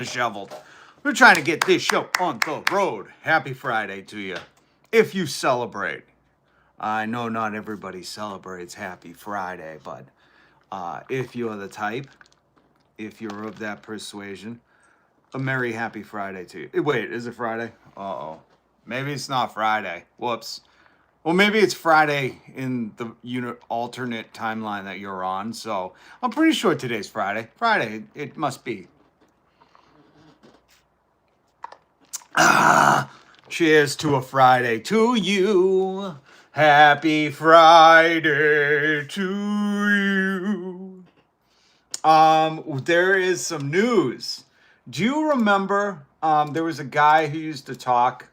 disheveled. We're trying to get this show on the road. Happy Friday to you. If you celebrate. I know not everybody celebrates Happy Friday, but if you're the type, if you're of that persuasion, a merry happy Friday to you. Wait, is it Friday? Uh-oh. Maybe it's not Friday. Whoops. Well, maybe it's Friday in the alternate timeline that you're on, so I'm pretty sure today's Friday. Friday, it must be. Cheers to a Friday to you. Happy Friday to you. There is some news. Do you remember there was a guy who used to talk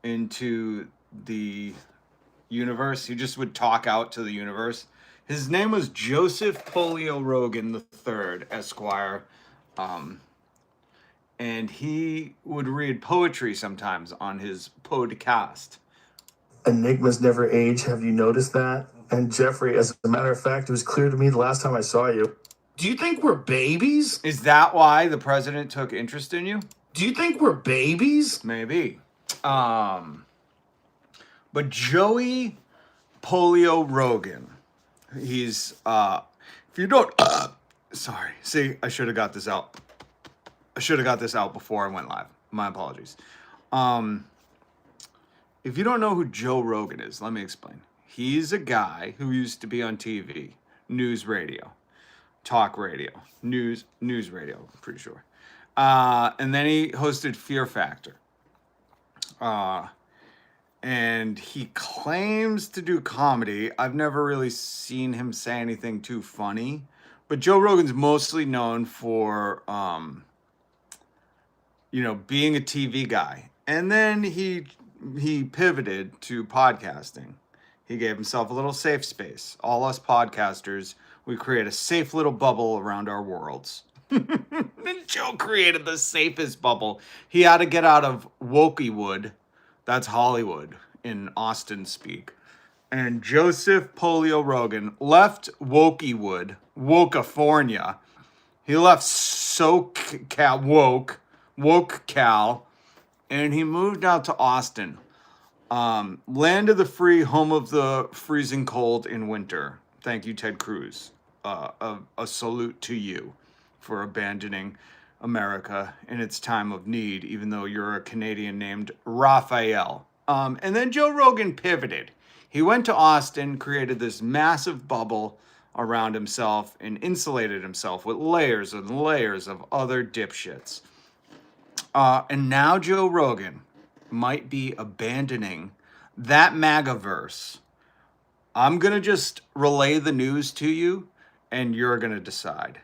into the universe? He just would talk out to the universe. His name was Joseph Polio Rogan III, Esquire. And he would read poetry sometimes on his podcast. Enigmas never age. Have you noticed that? And Jeffrey, as a matter of fact, it was clear to me the last time I saw you. Do you think we're babies? Is that why the president took interest in you? Do you think we're babies? Maybe. But Joey Polio Rogan, he's, if you don't, sorry, see, I should have got this out. I should have got this out before I went live. My apologies. If you don't know who Joe Rogan is, let me explain. He's a guy who used to be on TV, news radio, talk radio, news radio, I'm pretty sure. And then he hosted Fear Factor. And he claims to do comedy. I've never really seen him say anything too funny. But Joe Rogan's mostly known for, being a TV guy. And then he pivoted to podcasting. He gave himself a little safe space. All us podcasters, we create a safe little bubble around our worlds. And Joe created the safest bubble. He had to get out of Wokeywood. That's Hollywood in Austin speak. And Joseph Polio Rogan left Wokeywood, Wokefornia. He left WokeCal, and he moved out to Austin. Land of the free, home of the freezing cold in winter. Thank you, Ted Cruz. A salute to you for abandoning America in its time of need, even though you're a Canadian named Raphael. And then Joe Rogan pivoted. He went to Austin, created this massive bubble around himself, and insulated himself with layers and layers of other dipshits. And now Joe Rogan might be abandoning that MAGA-verse. I'm going to just relay the news to you, and you're going to decide.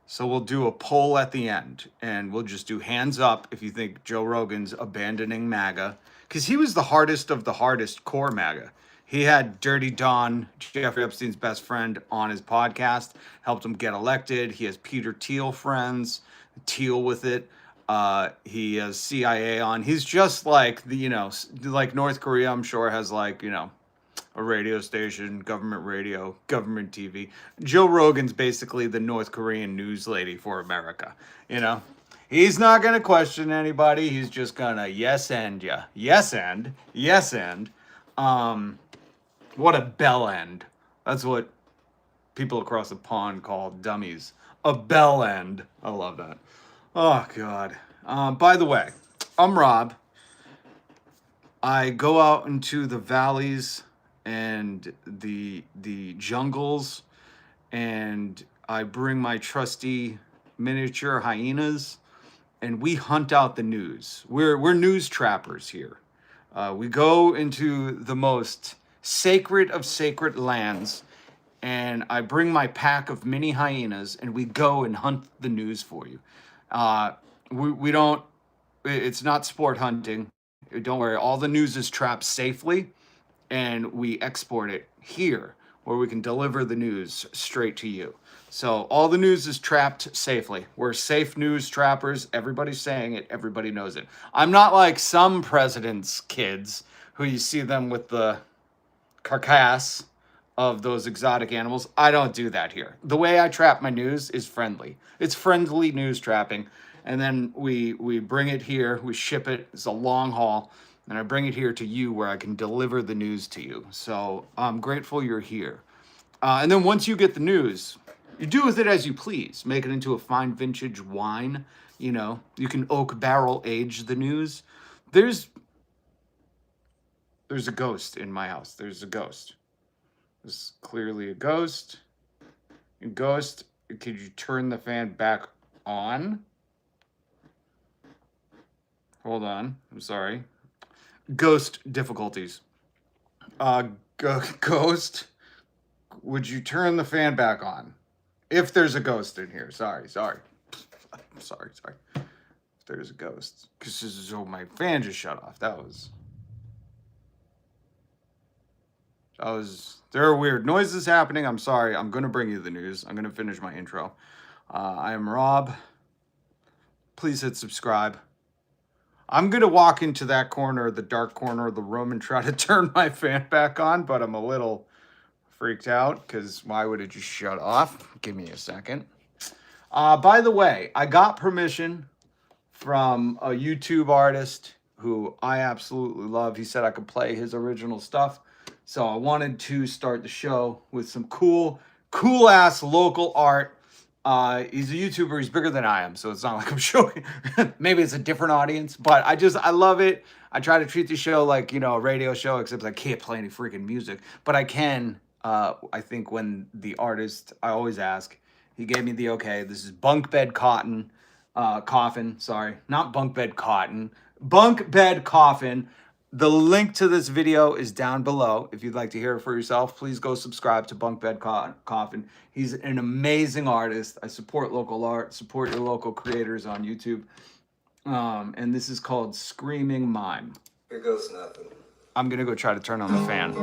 So we'll do a poll at the end, and we'll just do hands up if you think Joe Rogan's abandoning MAGA, because he was the hardest of the hardest core MAGA. He had Dirty Don, Jeffrey Epstein's best friend, on his podcast, helped him get elected. He has Peter Thiel friends, Thiel with it. He has CIA on. He's just like like North Korea, I'm sure, has a radio station, government radio, government TV. Joe Rogan's basically the North Korean news lady for America. He's not going to question anybody. He's just going to yes and. What a bell end. That's what people across the pond call dummies. A bell end. I love that. Oh, God. By the way, I'm Rob. I go out into the valleys and the jungles, and I bring my trusty miniature hyenas, and we hunt out the news. We're news trappers here. We go into the most sacred of sacred lands, and I bring my pack of mini hyenas, and we go and hunt the news for you. We don't, it's not sport hunting. Don't worry, all the news is trapped safely, and we export it here, where we can deliver the news straight to you. So all the news is trapped safely. We're safe news trappers. Everybody's saying it. Everybody knows it. I'm not like some president's kids who you see them with the carcass of those exotic animals. I don't do that here. The way I trap my news is friendly. It's friendly news trapping. and then we bring it here, we ship it. It's a long haul, and I bring it here to you where I can deliver the news to you. So I'm grateful you're here. And then once you get the news, you do with it as you please. Make it into a fine vintage wine. You know, you can oak barrel age the news. There's a ghost in my house. There's a ghost. There's clearly a ghost. A ghost, could you turn the fan back on? Hold on. I'm sorry. Ghost difficulties. Ghost, would you turn the fan back on? If there's a ghost in here. Sorry. Sorry. If there's a ghost. Because my fan just shut off. That was... There are weird noises happening. I'm sorry. I'm going to bring you the news. I'm going to finish my intro. I am Rob. Please hit subscribe. I'm going to walk into that corner, the dark corner of the room, and try to turn my fan back on, but I'm a little freaked out because why would it just shut off? Give me a second. By the way, I got permission from a YouTube artist who I absolutely love. He said I could play his original stuff. So I wanted to start the show with some cool ass local art. He's a YouTuber. He's bigger than I am, so it's not like I'm showing. Maybe it's a different audience, but I love it. I try to treat the show like, a radio show, except I can't play any freaking music. But I can, I think when the artist, I always ask, he gave me the okay. This is Bunk Bed Coffin. Sorry, not Bunk Bed Cotton. Bunk Bed Coffin. The link to this video is down below. If you'd like to hear it for yourself, please go subscribe to Bunk Bed Coffin. He's an amazing artist. I support local art, support your local creators on YouTube. And this is called Screaming Mime. Here goes nothing. I'm going to go try to turn on the fan.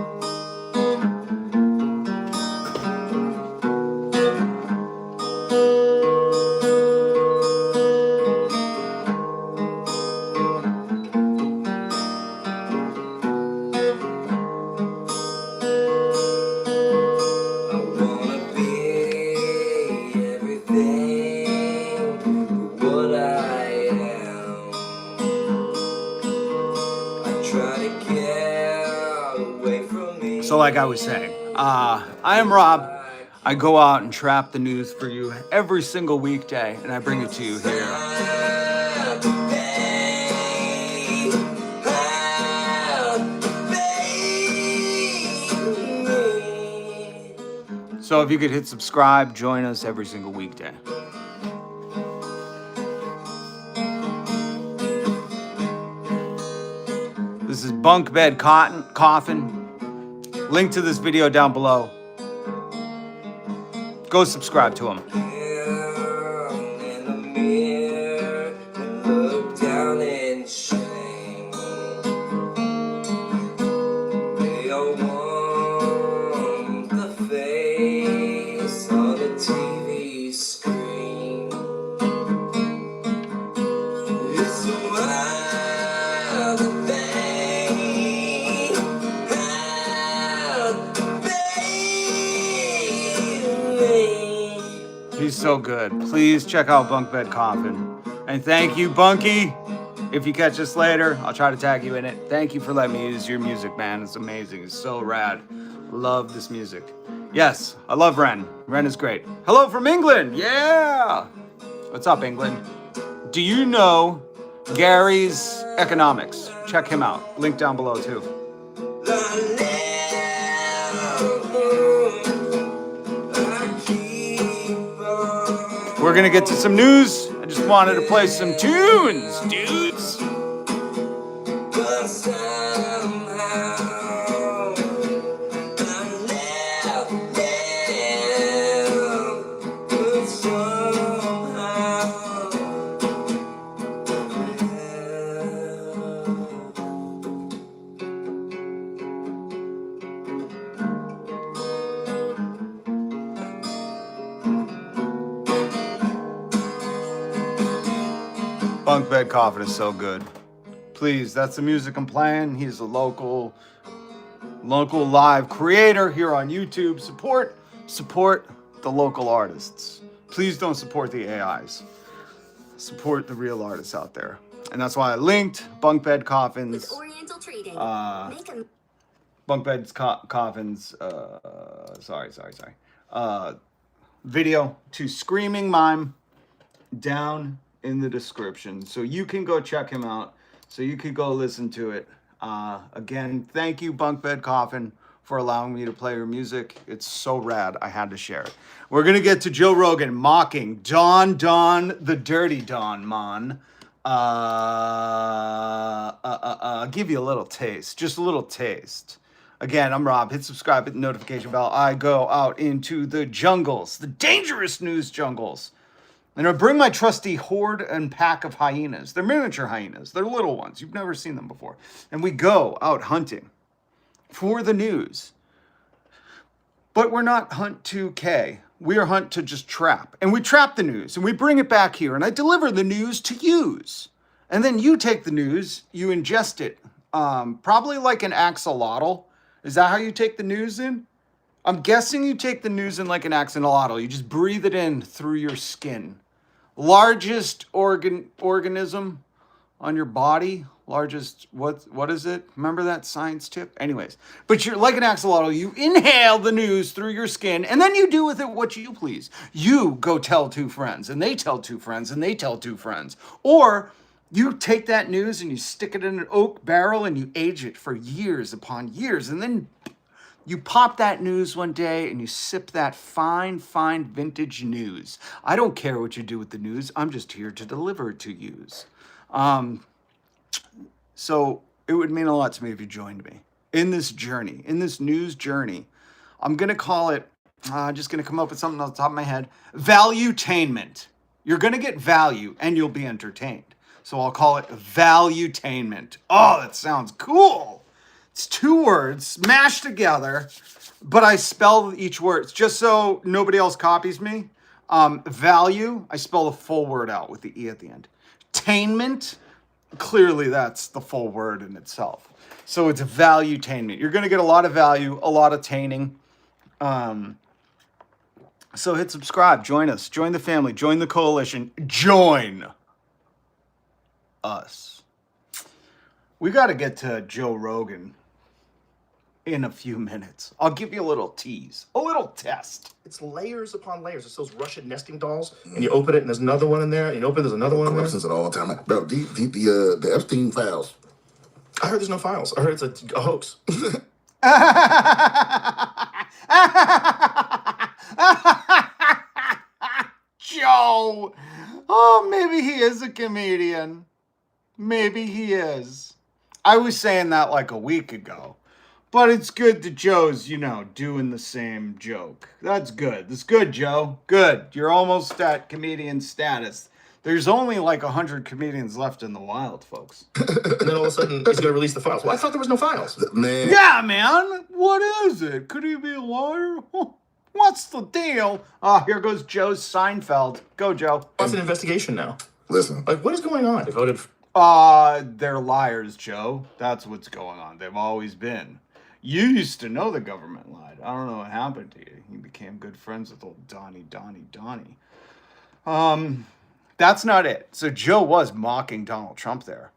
So like I was saying, I am Rob. I go out and trap the news for you every single weekday, and I bring it to you here. So if you could hit subscribe, join us every single weekday. This is Bunk Bed Coffin. Link to this video down below. Go subscribe to him. In the mirror and look down in shame. They all want the face on the TV screen. It's a wild thing. He's so good. Please check out Bunk Bed Coffin. And thank you, Bunky. If you catch this later, I'll try to tag you in it. Thank you for letting me use your music, man. It's amazing. It's so rad. Love this music. Yes, I love Ren. Ren is great. Hello from England. Yeah. What's up, England? Do you know Gary's Economics? Check him out. Link down below, too. We're gonna get to some news. I just wanted to play some tunes, dudes. Bunk Bed Coffin is so good. Please, that's the music I'm playing. He's a local live creator here on YouTube. Support the local artists. Please don't support the AIs. Support the real artists out there. And that's why I linked Bunk Bed Coffins. Oriental Trading. Bunk Beds Coffins. Sorry. Video to Screaming Mime down in the description. So you can go check him out. So you could go listen to it. Again, thank you, Bunk Bed Coffin, for allowing me to play your music. It's so rad. I had to share it. We're going to get to Joe Rogan mocking Don, the dirty Don, man. Give you a little taste, just a little taste. Again, I'm Rob. Hit subscribe, hit the notification bell. I go out into the jungles, the dangerous news jungles. And I bring my trusty horde and pack of hyenas. They're miniature hyenas. They're little ones. You've never seen them before. And we go out hunting for the news. But we're not hunt 2K. We are hunt to just trap. And we trap the news. And we bring it back here. And I deliver the news to use. And then you take the news. You ingest it. Probably like an axolotl. Is that how you take the news in? I'm guessing you take the news in like an axolotl. You just breathe it in through your skin. Largest organism on your body. Largest, what is it? Remember that science tip? Anyways, but you're like an axolotl. You inhale the news through your skin, and then you do with it what you please. You go tell two friends, and they tell two friends, and they tell two friends. Or you take that news and you stick it in an oak barrel and you age it for years upon years, and then you pop that news one day and you sip that fine vintage news. I don't care what you do with the news. I'm just here to deliver it to yous. So it would mean a lot to me if you joined me in this journey, in this news journey. I'm going to call it, just going to come up with something off the top of my head, valuetainment. You're going to get value and you'll be entertained. So I'll call it valuetainment. Oh, that sounds cool. It's 2 words mashed together, but I spell each word just so nobody else copies me. Value, I spell the full word out with the E at the end. Tainment, clearly that's the full word in itself. So it's valuetainment. You're going to get a lot of value, a lot of taining. So hit subscribe, join us, join the family, join the coalition, join us. We got to get to Joe Rogan in a few minutes. I'll give you a little tease, a little test. It's layers upon layers. It's those Russian nesting dolls, and you open it, and there's another one in there. And you open it, there's another one in there. Corruptions at all time, bro. The Epstein files. I heard there's no files. I heard it's a hoax. Joe. Oh, maybe he is a comedian. Maybe he is. I was saying that like a week ago. But it's good that Joe's, doing the same joke. That's good. That's good, Joe. Good. You're almost at comedian status. There's only like 100 comedians left in the wild, folks. And then all of a sudden, he's going to release the files. Well, I thought there was no files. Man. Yeah, man. What is it? Could he be a liar? What's the deal? Here goes Joe Seinfeld. Go, Joe. It's an investigation now. Listen. Like, what is going on? They voted. They're liars, Joe. That's what's going on. They've always been. You used to know the government lied. I don't know what happened to you. You became good friends with old Donnie. That's not it. So Joe was mocking Donald Trump there.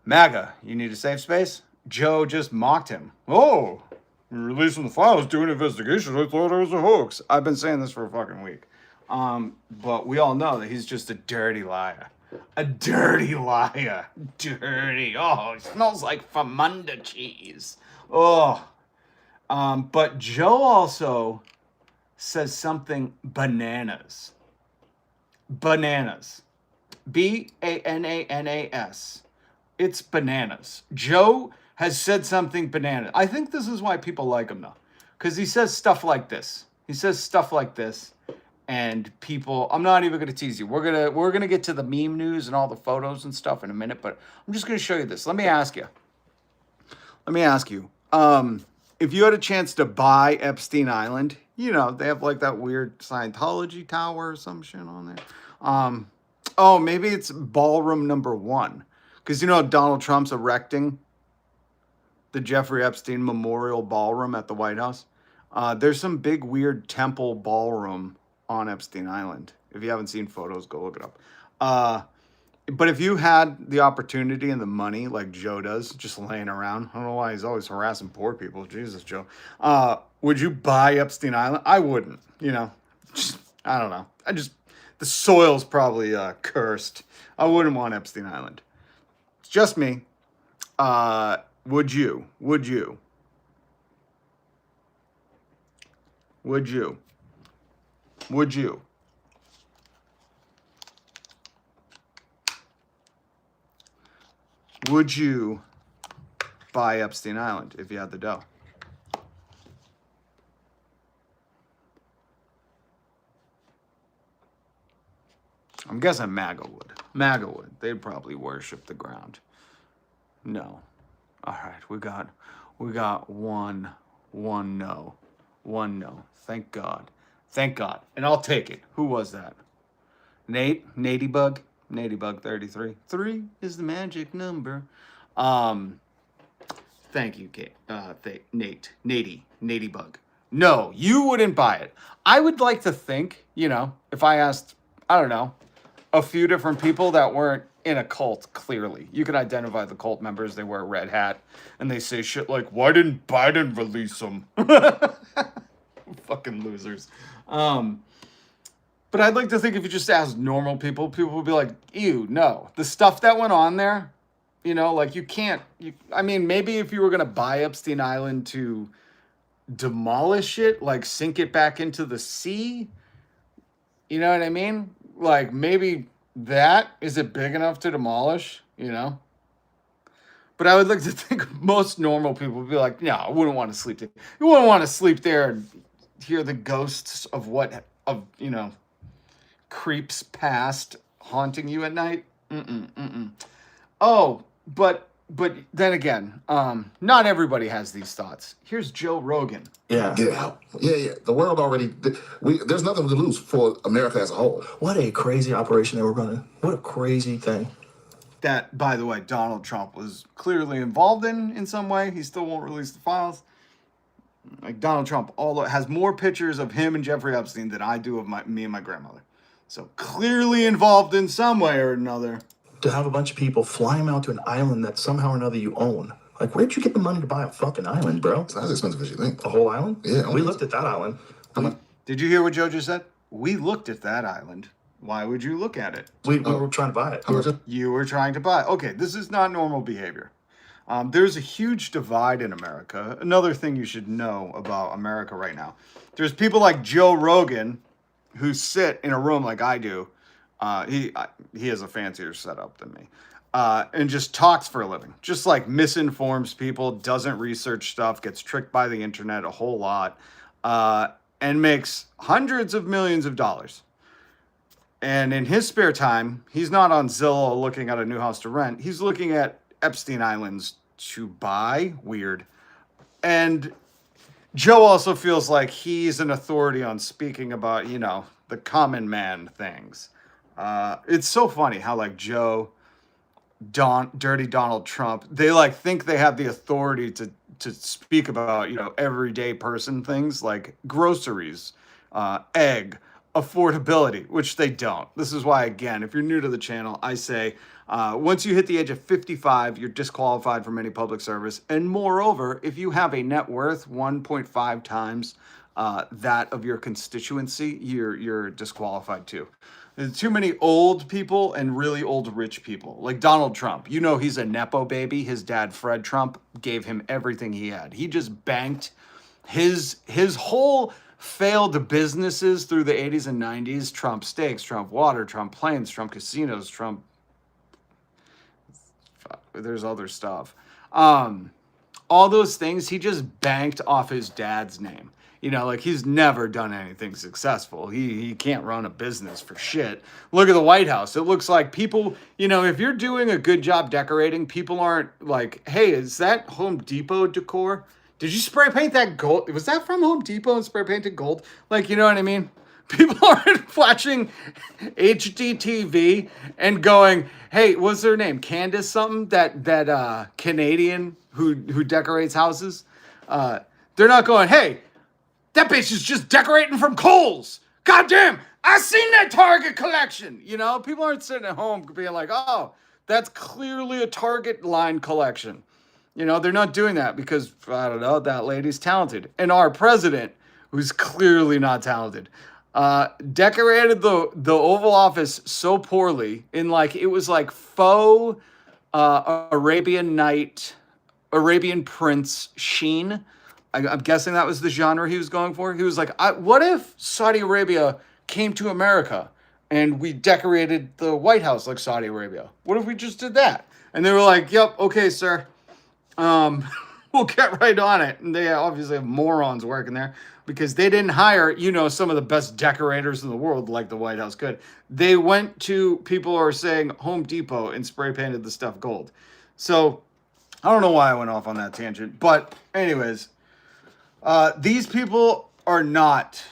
MAGA, you need a safe space? Joe just mocked him. Oh, you're releasing the files, doing an investigation. I thought it was a hoax. I've been saying this for a fucking week. But we all know that he's just a dirty liar. A dirty liar. Dirty. Oh, it smells like Famunda cheese. Oh. But Joe also says something bananas. Bananas. B-A-N-A-N-A-S. It's bananas. Joe has said something bananas. I think this is why people like him, though. Because he says stuff like this. And people, I'm not even going to tease you. We're gonna get to the meme news and all the photos and stuff in a minute, but I'm just going to show you this. Let me ask you. If you had a chance to buy Epstein Island, they have like that weird Scientology tower or some shit on there. Maybe it's ballroom number 1. Because Donald Trump's erecting the Jeffrey Epstein Memorial Ballroom at the White House. There's some big weird temple ballroom on Epstein Island. If you haven't seen photos, go look it up. But if you had the opportunity and the money like Joe does, just laying around, I don't know why he's always harassing poor people. Jesus, Joe. Would you buy Epstein Island? I wouldn't, Just, I don't know. The soil's probably cursed. I wouldn't want Epstein Island. It's just me. Would you? Would you? Would you? Would you? Would you buy Epstein Island if you had the dough? I'm guessing MAGA would. MAGA would. They'd probably worship the ground. No. All right, we got one no. One no. Thank God. Thank God. And I'll take it. Who was that? Nate? Natybug? Natybug 33. 3 is the magic number. Thank you, Kate. Nate. Natybug. No, you wouldn't buy it. I would like to think, if I asked, I don't know, a few different people that weren't in a cult, clearly. You could identify the cult members. They wear a red hat, and they say shit like, why didn't Biden release them? Fucking losers. But I'd like to think if you just ask normal people would be like, ew, no. The stuff that went on there, you can't, maybe if you were going to buy Epstein Island to demolish it, like sink it back into the sea, you know what I mean? Like maybe that, is it big enough to demolish, But I would like to think most normal people would be like, no, I wouldn't want to sleep there. You wouldn't want to sleep there and hear the ghosts of creeps past haunting you at night. Oh, but then again, not everybody has these thoughts. Here's Joe Rogan. Yeah. The world already. There's nothing to lose for America as a whole. What a crazy operation they were running. What a crazy thing. That, by the way, Donald Trump was clearly involved in some way. He still won't release the files. Like Donald Trump has more pictures of him and Jeffrey Epstein than I do of me and my grandmother. So clearly involved in some way or another. To have a bunch of people fly him out to an island that somehow or another you own. Like, where'd you get the money to buy a fucking island, bro? It's not as expensive as you think. The whole island? Yeah. We looked at that island. Did you hear what Joe just said? We looked at that island. Why would you look at it? We were trying to buy it. How much? You were trying to buy. Okay, this is not normal behavior. There's a huge divide in America. Another thing you should know about America right now. There's people like Joe Rogan who sit in a room like I do. He has a fancier setup than me. And just talks for a living. Just like misinforms people, doesn't research stuff, gets tricked by the internet a whole lot, and makes hundreds of millions of dollars. And in his spare time, he's not on Zillow looking at a new house to rent. He's looking at Epstein Islands to buy. Weird. And Joe also feels like he's an authority on speaking about, the common man things. It's so funny how like Joe, Dirty Donald Trump, they like think they have the authority to speak about, everyday person things like groceries, egg, affordability, which they don't. This is why, again, if you're new to the channel, I say once you hit the age of 55, you're disqualified from any public service. And moreover, if you have a net worth 1.5 times that of your constituency, you're disqualified too. There's too many old people and really old rich people. Like Donald Trump. He's a Nepo baby. His dad, Fred Trump, gave him everything he had. He just banked his whole failed businesses through the 80s and 90s. Trump Steaks, Trump Water, Trump Planes, Trump Casinos, Trump... There's other stuff. All those things, he just banked off his dad's name. He's never done anything successful. He can't run a business for shit. Look at the White House. It looks like people, if you're doing a good job decorating, people aren't like, hey, is that Home Depot decor? Did you spray paint that gold? Was that from Home Depot and spray painted gold? Like, you know what I mean? People aren't watching HDTV and going, hey, what's their name? Candace something? That Canadian who decorates houses? They're not going, hey, that bitch is just decorating from Kohl's. God damn, I seen that Target collection. You know, people aren't sitting at home being like, oh, that's clearly a Target line collection. You know, they're not doing that because, I don't know, that lady's talented. And our president, who's clearly not talented, decorated the Oval Office so poorly in like, it was like faux Arabian Prince sheen. I'm guessing that was the genre he was going for. He was like, what if Saudi Arabia came to America and we decorated the White House like Saudi Arabia? What if we just did that? And they were like, yep, okay, sir. We'll get right on it. And they obviously have morons working there because they didn't hire, you know, some of the best decorators in the world like the White House could. They went to people who are saying Home Depot and spray painted the stuff gold. So I don't know why I went off on that tangent. But anyways, these people are not,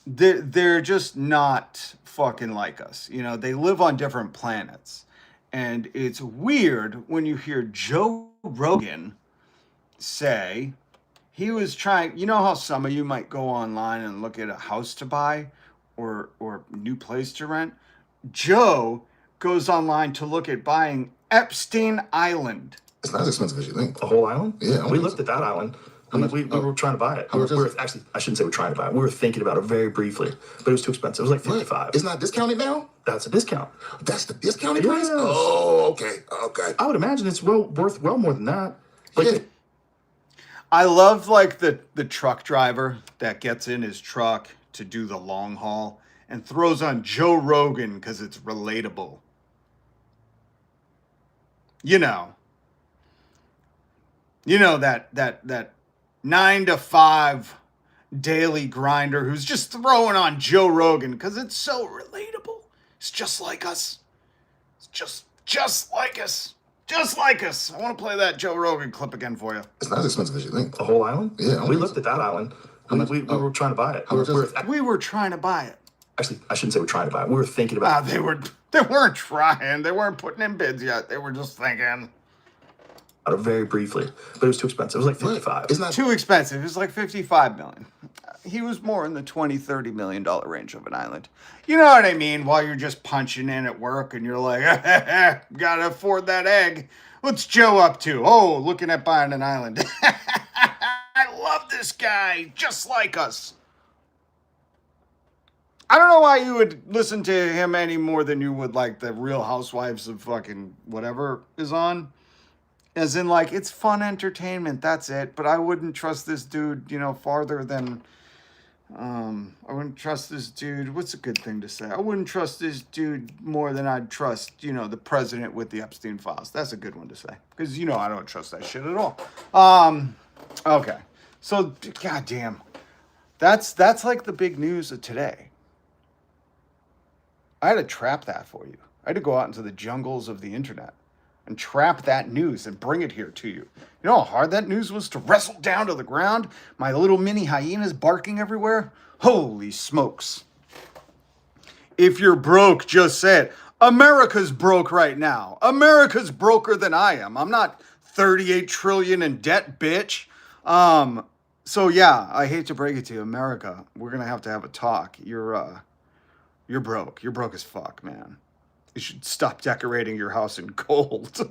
they're just not fucking like us. You know, they live on different planets. And it's weird when you hear Joe Rogan say he was trying, you know how some of you might go online and look at a house to buy or new place to rent? Joe goes online to look at buying Epstein Island. It's not as expensive as you think. The whole island? Yeah, We looked at that island. We were trying to buy it. Actually, I shouldn't say we're trying to buy it. We were thinking about it very briefly, but it was too expensive. It was like $55. It's not discounted now? That's a discount. That's the discounted price? Yes. Oh, okay. I would imagine it's worth well more than that. Like, Yeah. I love like the truck driver that gets in his truck to do the long haul and throws on Joe Rogan because it's relatable. You know that 9 to 5 daily grinder who's just throwing on Joe Rogan because it's so relatable. It's just like us. It's just like us. Just like us. I want to play that Joe Rogan clip again for you. It's not as expensive as you think. the whole island? Yeah, We looked at that island. We were trying to buy it. We were trying to buy it. Actually, I shouldn't say we're trying to buy it. We were thinking about They weren't trying. They weren't putting in bids yet. They were just thinking. it very briefly, but it was too expensive. It was like $55. It's not Too expensive. It was like $55 million. He was more in the $20-30 million range of an island. You know what I mean? While you're just punching in at work and you're like, gotta afford that egg. What's Joe up to? Oh, looking at buying an island. I love this guy. Just like us. I don't know why you would listen to him any more than you would like the Real Housewives of fucking whatever is on. As in, like, it's fun entertainment, that's it. But I wouldn't trust this dude, you know, farther than, I wouldn't trust this dude. What's a good thing to say? I wouldn't trust this dude more than I'd trust, you know, the president with the Epstein files. That's a good one to say. Because, you know, I don't trust that shit at all. Okay. So, goddamn. That's like the big news of today. I had to trap that for you. I had to go out into the jungles of the internet and trap that news and bring it here to you. You know how hard that news was to wrestle down to the ground? My little mini hyenas barking everywhere? Holy smokes. If you're broke, just say it. America's broke right now. America's broker than I am. I'm not 38 trillion in debt, bitch. So yeah, I hate to break it to you, America. We're gonna have to have a talk. You're broke. You're broke as fuck, man. You should stop decorating your house in gold.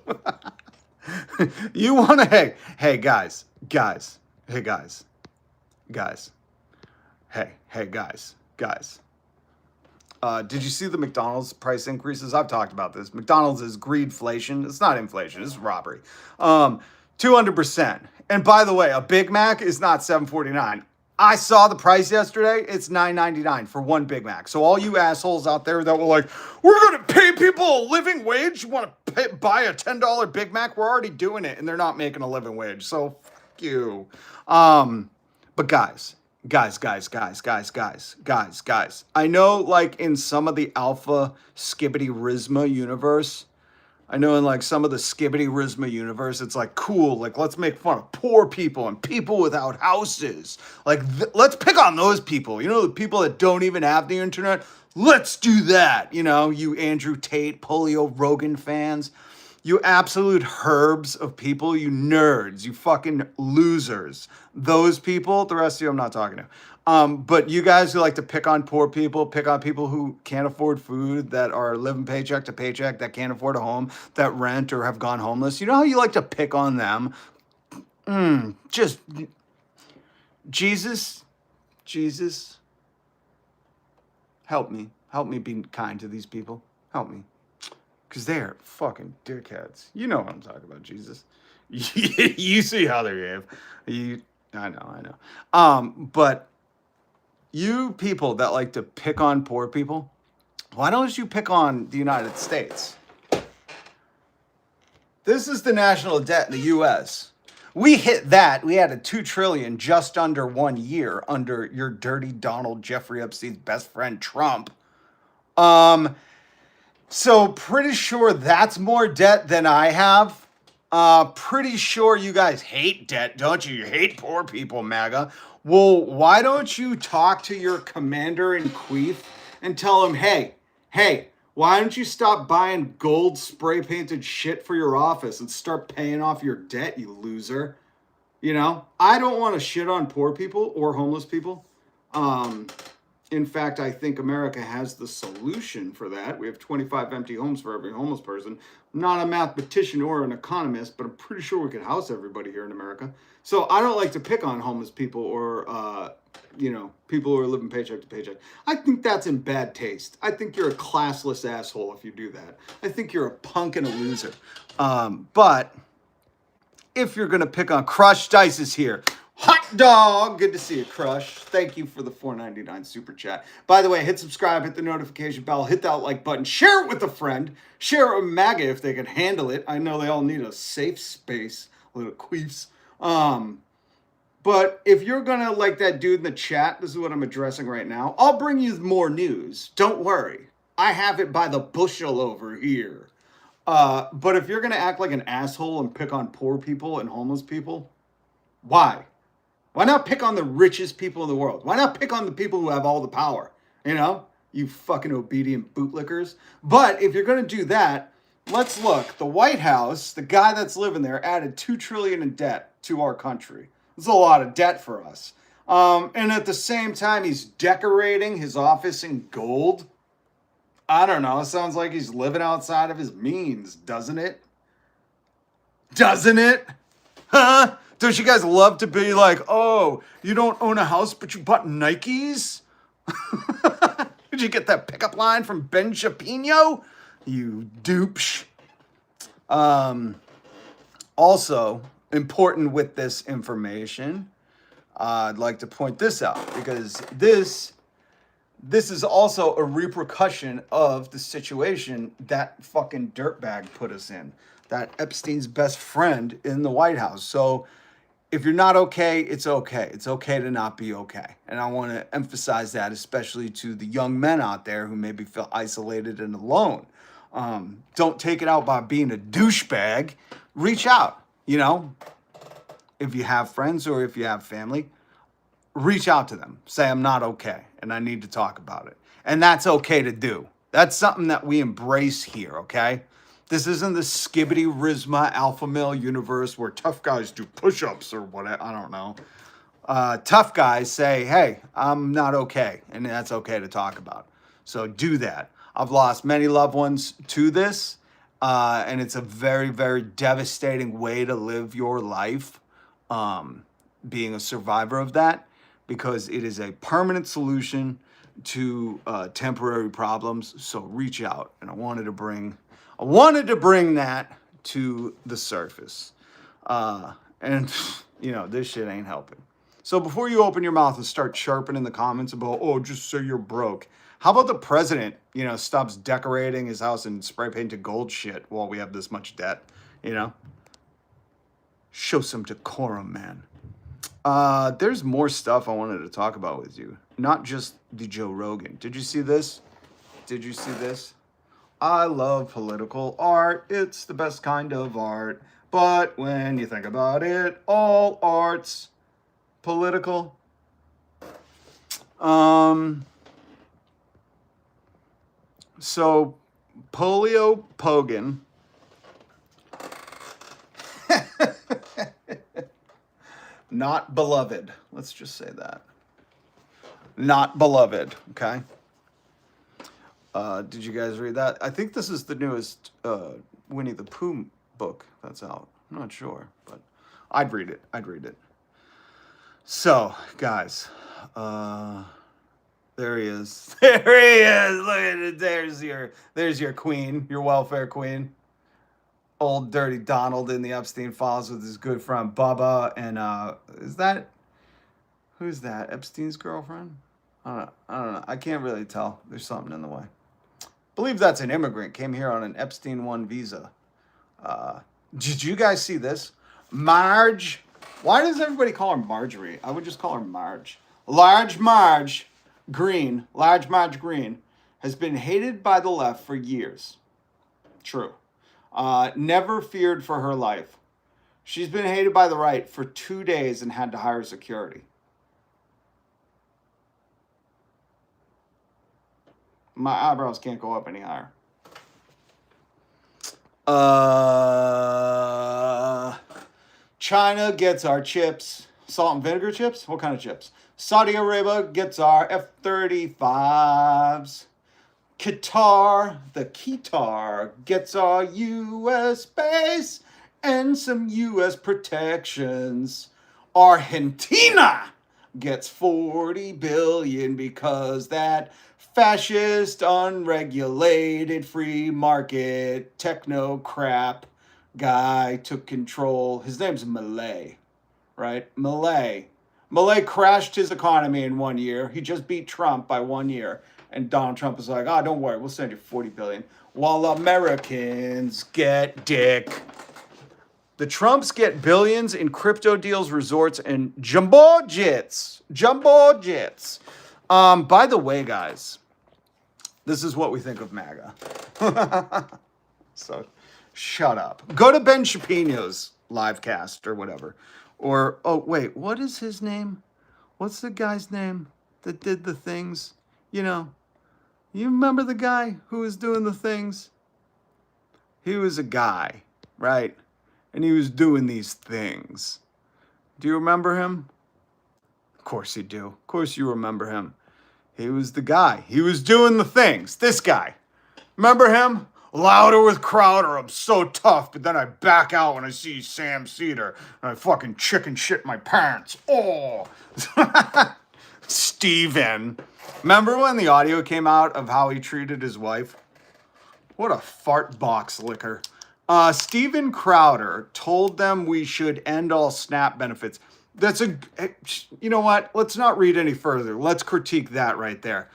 You want to, hey guys, hey guys. Did you see the McDonald's price increases? I've talked about this. McDonald's is greedflation. It's not inflation. It's robbery. 200%. And by the way, a Big Mac is not $7.49. I saw the price yesterday. It's $9.99 for one Big Mac. So all you assholes out there that were like, we're going to pay people a living wage. You want to buy a $10 Big Mac? We're already doing it, and they're not making a living wage. So fuck you. But guys. I know, like, in some of the alpha skibbity rizma universe, I know in like some of the skibbity rizma universe, it's like cool. Like, let's make fun of poor people and people without houses. Like, let's pick on those people. You know, the people that don't even have the internet. Let's do that. You know, you Andrew Tate, Polio Rogan fans. You absolute herbs of people, you nerds, you fucking losers. Those people, the rest of you I'm not talking to. But you guys who like to pick on poor people, pick on people who can't afford food, that are living paycheck to paycheck, that can't afford a home, that rent or have gone homeless. You know how you like to pick on them? Just Jesus, help me. Help me be kind to these people. Help me. Because they're fucking dickheads. You know what I'm talking about, Jesus. You see how they behave. I know. But you people that like to pick on poor people, why don't you pick on the United States? This is the national debt in the U.S. We hit that. We had a $2 trillion just under 1 year under your dirty Donald Jeffrey Epstein's best friend Trump. So pretty sure that's more debt than I have. Pretty sure you guys hate debt, don't you? You hate poor people, MAGA. Well, why don't you talk to your commander in chief and tell him, hey, why don't you stop buying gold spray painted shit for your office and start paying off your debt, you loser? You know, I don't want to shit on poor people or homeless people. In fact, I think America has the solution for that. We have 25 empty homes for every homeless person. I'm not a mathematician or an economist, but I'm pretty sure we could house everybody here in America. So I don't like to pick on homeless people or, people who are living paycheck to paycheck. I think that's in bad taste. I think you're a classless asshole if you do that. I think you're a punk and a loser. But if you're going to pick on Crush, Dice is here. Hot dog! Good to see you, Crush. Thank you for the $4.99 super chat. By the way, hit subscribe, hit the notification bell, hit that like button, share it with a friend, share it with MAGA if they can handle it. I know they all need a safe space, little queefs. But if you're gonna like that dude in the chat, this is what I'm addressing right now. I'll bring you more news. Don't worry. I have it by the bushel over here. But if you're gonna act like an asshole and pick on poor people and homeless people, why? Why not pick on the richest people in the world? Why not pick on the people who have all the power? You know, you fucking obedient bootlickers. But if you're going to do that, let's look. The White House, the guy that's living there, added $2 trillion in debt to our country. That's a lot of debt for us. And at the same time, he's decorating his office in gold. I don't know. It sounds like he's living outside of his means, doesn't it? Doesn't it? Huh? Don't you guys love to be like, oh, you don't own a house, but you bought Nikes? Did you get that pickup line from Ben Shapiro? You dupsh. Also, important with this information, I'd like to point this out because this is also a repercussion of the situation that fucking dirtbag put us in. That Epstein's best friend in the White House. So if you're not okay, it's okay. It's okay to not be okay. And I want to emphasize that, especially to the young men out there who maybe feel isolated and alone. Don't take it out by being a douchebag. Reach out, you know. If you have friends or if you have family, reach out to them. Say, I'm not okay, and I need to talk about it. And that's okay to do. That's something that we embrace here, okay? This isn't the skibbity rizma alpha male universe where tough guys do push-ups or whatever. I don't know. Tough guys say, hey, I'm not okay. And that's okay to talk about. So do that. I've lost many loved ones to this. And it's a very, very devastating way to live your life. Being a survivor of that. Because it is a permanent solution to temporary problems. So reach out. And I wanted to bring that to the surface. And, this shit ain't helping. So before you open your mouth and start chirping in the comments about, oh, just say you're broke. How about the president, stops decorating his house and spray painted gold shit while we have this much debt, Show some decorum, man. There's more stuff I wanted to talk about with you. Not just the Joe Rogan. Did you see this? I love political art. It's the best kind of art. But when you think about it, all art's political. So Polio Pogan Not beloved. Let's just say that. Not beloved. Okay. Did you guys read that? I think this is the newest Winnie the Pooh book that's out. I'm not sure, but I'd read it. So, guys, there he is. There he is. Look at it. There's your queen, your welfare queen. Old dirty Donald in the Epstein files with his good friend Bubba, and who's that? Epstein's girlfriend? I don't know. I can't really tell. There's something in the way. Believe that's an immigrant. Came here on an Epstein 1 visa. Did you guys see this? Marge. Why does everybody call her Marjorie? I would just call her Marge. Large Marge Green has been hated by the left for years. True. Never feared for her life. She's been hated by the right for 2 days and had to hire security. My eyebrows can't go up any higher. China gets our chips. Salt and vinegar chips? What kind of chips? Saudi Arabia gets our F-35s. Qatar gets our U.S. base and some U.S. protections. Argentina gets 40 billion because that fascist, unregulated, free market, techno crap guy took control. His name's Malay, right? Malay crashed his economy in 1 year. He just beat Trump by 1 year. And Donald Trump was like, don't worry, we'll send you 40 billion. While Americans get dick. The Trumps get billions in crypto deals, resorts, and jumbo jets. By the way, guys, this is what we think of MAGA. So, shut up. Go to Ben Shapino's live cast or whatever. Or, wait, what is his name? What's the guy's name that did the things? You remember the guy who was doing the things? He was a guy, right? And he was doing these things. Do you remember him? Of course you do. Of course you remember him. He was the guy. He was doing the things. This guy. Remember him? Louder with Crowder. I'm so tough, but then I back out when I see Sam Cedar. And I fucking chicken shit my pants. Oh. Steven. Remember when the audio came out of how he treated his wife? What a fart box licker. Steven Crowder told them we should end all SNAP benefits. You know what? Let's not read any further. Let's critique that right there.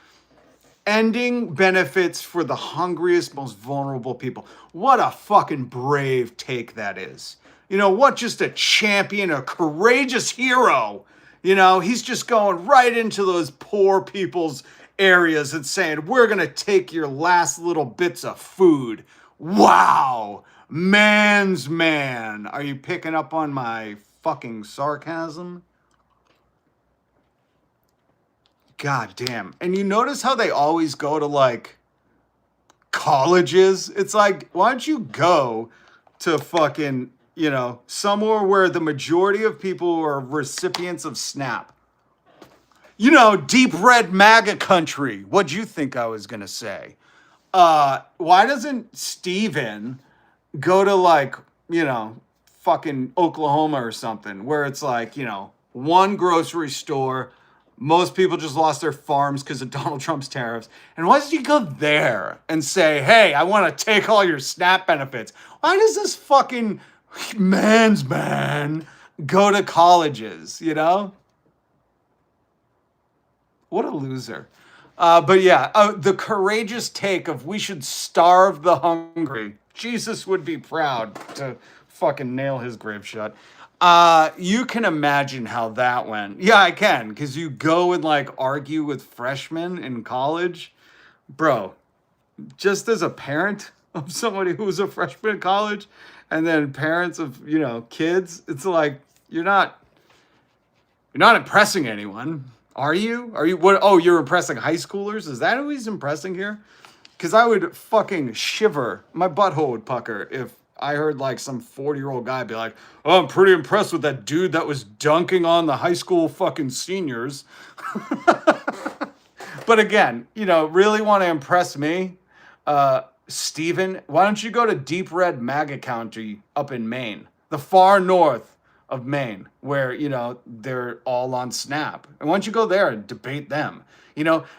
Ending benefits for the hungriest, most vulnerable people. What a fucking brave take that is. What just a champion, a courageous hero. He's just going right into those poor people's areas and saying, we're going to take your last little bits of food. Wow. Man's man. Are you picking up on my fucking sarcasm? God damn. And you notice how they always go to colleges? It's like, why don't you go to fucking, somewhere where the majority of people are recipients of SNAP? Deep red MAGA country. What'd you think I was going to say? Why doesn't Steven go to fucking Oklahoma or something where it's one grocery store. Most people just lost their farms because of Donald Trump's tariffs. And why does he go there and say, hey, I want to take all your SNAP benefits? Why does this fucking man's man go to colleges, What a loser. But yeah, the courageous take of we should starve the hungry. Jesus would be proud to fucking nail his grave shut. You can imagine how that went. Yeah, I can, because you go and argue with freshmen in college. Bro, just as a parent of somebody who was a freshman in college, and then parents of, kids, it's you're not impressing anyone. Are you? What? Oh, you're impressing high schoolers? Is that who he's impressing here? Because I would fucking shiver. My butthole would pucker if I heard like some 40-year-old guy be like, "Oh, I'm pretty impressed with that dude that was dunking on the high school fucking seniors." But again, really want to impress me, Steven, why don't you go to deep red MAGA county up in Maine, the far north of Maine, where, they're all on Snap. And why don't you go there and debate them?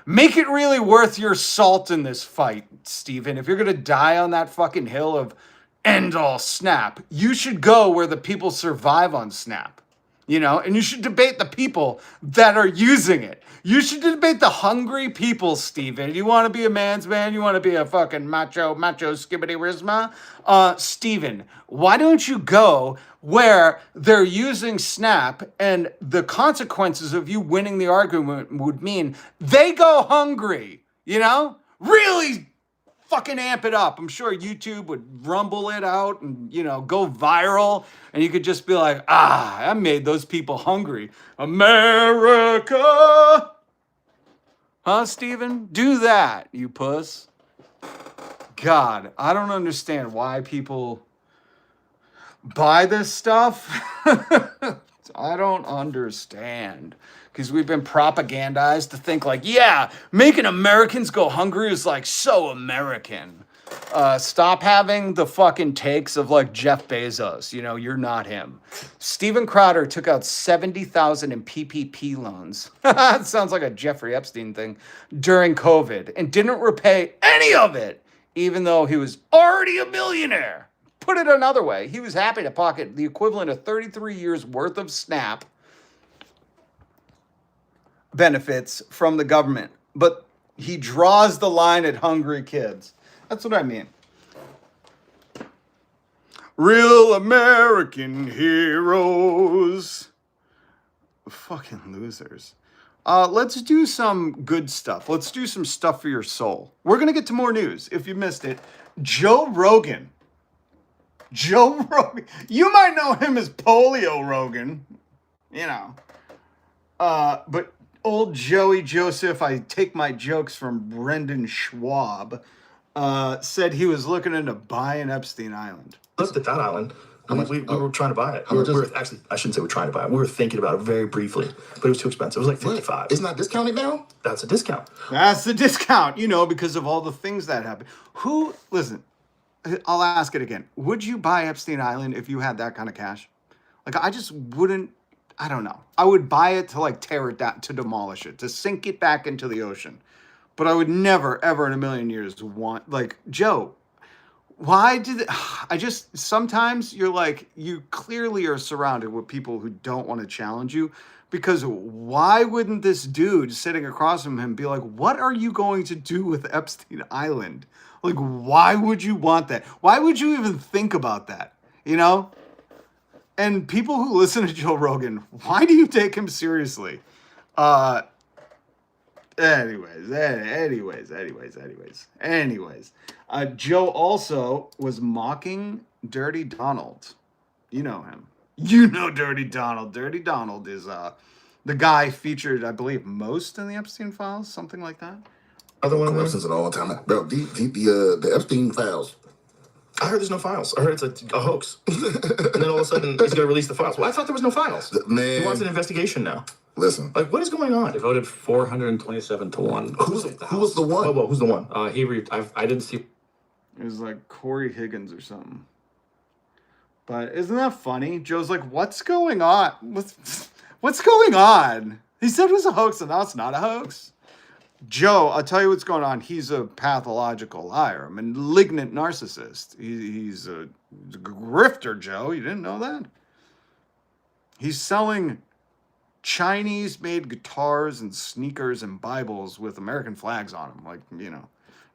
Make it really worth your salt in this fight, Steven. If you're going to die on that fucking hill of end all Snap, you should go where the people survive on Snap. And you should debate the people that are using it. You should debate the hungry people, Steven. You want to be a man's man? You want to be a fucking macho skibbity rizma? Steven, why don't you go where they're using Snap and the consequences of you winning the argument would mean they go hungry, Really fucking amp it up. I'm sure YouTube would rumble it out and, go viral. And you could just be like, I made those people hungry. America. Huh, Steven? Do that, you puss. God, I don't understand why people buy this stuff. I don't understand. Because we've been propagandized to think like, yeah, making Americans go hungry is like so American. Stop having the fucking takes of like Jeff Bezos. You're not him. Steven Crowder took out $70,000 in PPP loans. That sounds like a Jeffrey Epstein thing during COVID and didn't repay any of it, even though he was already a millionaire. Put it another way, he was happy to pocket the equivalent of 33 years worth of SNAP benefits from the government, but he draws the line at hungry kids. That's what I mean. Real American heroes. Fucking losers. Let's do some good stuff. Let's do some stuff for your soul. We're going to get to more news. If you missed it, Joe Rogan. You might know him as Polio Rogan, but old Joey Joseph, I take my jokes from Brendan Schwab, said he was looking into buying Epstein Island. Looked at that island. We were trying to buy it. Actually, I shouldn't say we're trying to buy it. We were thinking about it very briefly, but it was too expensive. It was like $55. It's not discounted now? That's a discount. That's the discount, because of all the things that happen. Listen, I'll ask it again. Would you buy Epstein Island if you had that kind of cash? Like, I just wouldn't. I don't know. I would buy it to like tear it down, to demolish it, to sink it back into the ocean. But I would never, ever in a million years want, like, Joe, sometimes you're like, you clearly are surrounded with people who don't want to challenge you, because why wouldn't this dude sitting across from him be like, what are you going to do with Epstein Island? Like, why would you want that? Why would you even think about that? And people who listen to Joe Rogan, why do you take him seriously? Anyways. Joe also was mocking Dirty Donald. You know him. You know Dirty Donald. Dirty Donald is the guy featured, I believe, most in the Epstein files, something like that. Other one Since an all time, bro. The Epstein files. I heard there's no files. I heard it's a hoax. And then all of a sudden, he's going to release the files. Well, I thought there was no files. Man. He wants an investigation now. Listen. Like, what is going on? They voted 427 to 1. Who was the one? Oh, who's the one? I didn't see. It was like Corey Higgins or something. But isn't that funny? Joe's like, what's going on? What's going on? He said it was a hoax, and now it's not a hoax. Joe, I'll tell you what's going on. He's a pathological liar, a malignant narcissist. He's a grifter, Joe. You didn't know that? He's selling Chinese-made guitars and sneakers and Bibles with American flags on them. Like,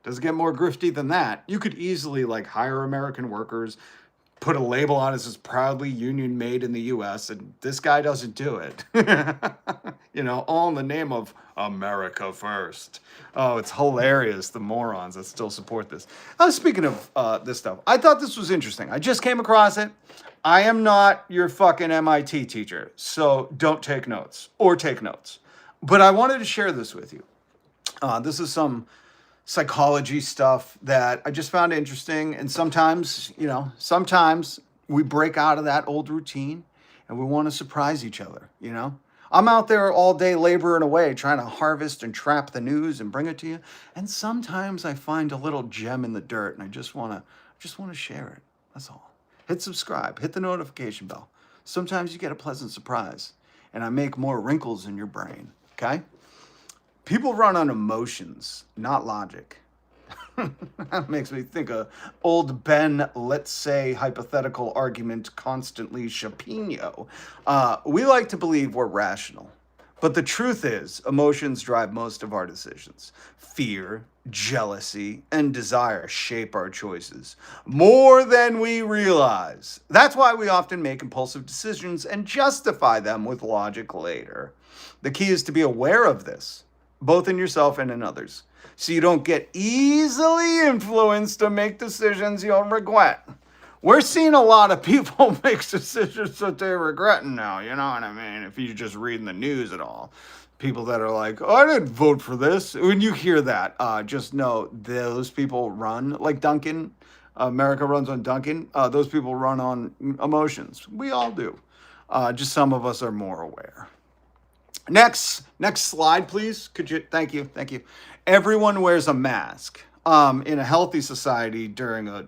doesn't get more grifty than that. You could easily, like, hire American workers, put a label on it that says proudly union made in the U.S., and this guy doesn't do it. All in the name of America first. Oh, it's hilarious, the morons that still support this. Speaking of this stuff, I thought this was interesting. I just came across it. I am not your fucking MIT teacher, so don't take notes or take notes. But I wanted to share this with you. This is some psychology stuff that I just found interesting. And sometimes, sometimes we break out of that old routine and we want to surprise each other, I'm out there all day laboring away, trying to harvest and trap the news and bring it to you. And sometimes I find a little gem in the dirt and I just want to share it. That's all. Hit subscribe, hit the notification bell. Sometimes you get a pleasant surprise and I make more wrinkles in your brain, okay? People run on emotions, not logic. That makes me think of old Ben, let's say, hypothetical argument, constantly Chapino. We like to believe we're rational. But the truth is, emotions drive most of our decisions. Fear, jealousy, and desire shape our choices more than we realize. That's why we often make impulsive decisions and justify them with logic later. The key is to be aware of this, both in yourself and in others, so you don't get easily influenced to make decisions you'll regret. We're seeing a lot of people make decisions that they're regretting now, you know what I mean? If you're just reading the news at all. People that are like, oh, I didn't vote for this. When you hear that, just know those people run, like Duncan, America runs on Duncan. Those people run on emotions. We all do. Just some of us are more aware. Next slide, please. Could you? Thank you. Everyone wears a mask. In a healthy society during a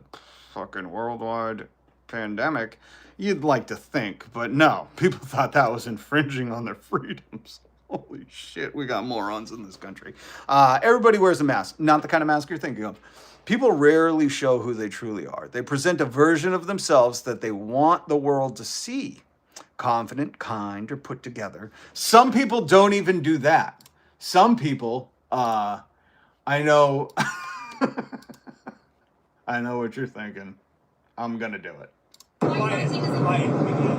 fucking worldwide pandemic, you'd like to think, but no, people thought that was infringing on their freedoms. Holy shit, we got morons in this country. Everybody wears a mask, not the kind of mask you're thinking of. People rarely show who they truly are. They present a version of themselves that they want the world to see. Confident, kind, or put together. Some people don't even do that. Some people, I know, I know what you're thinking. I'm gonna do it.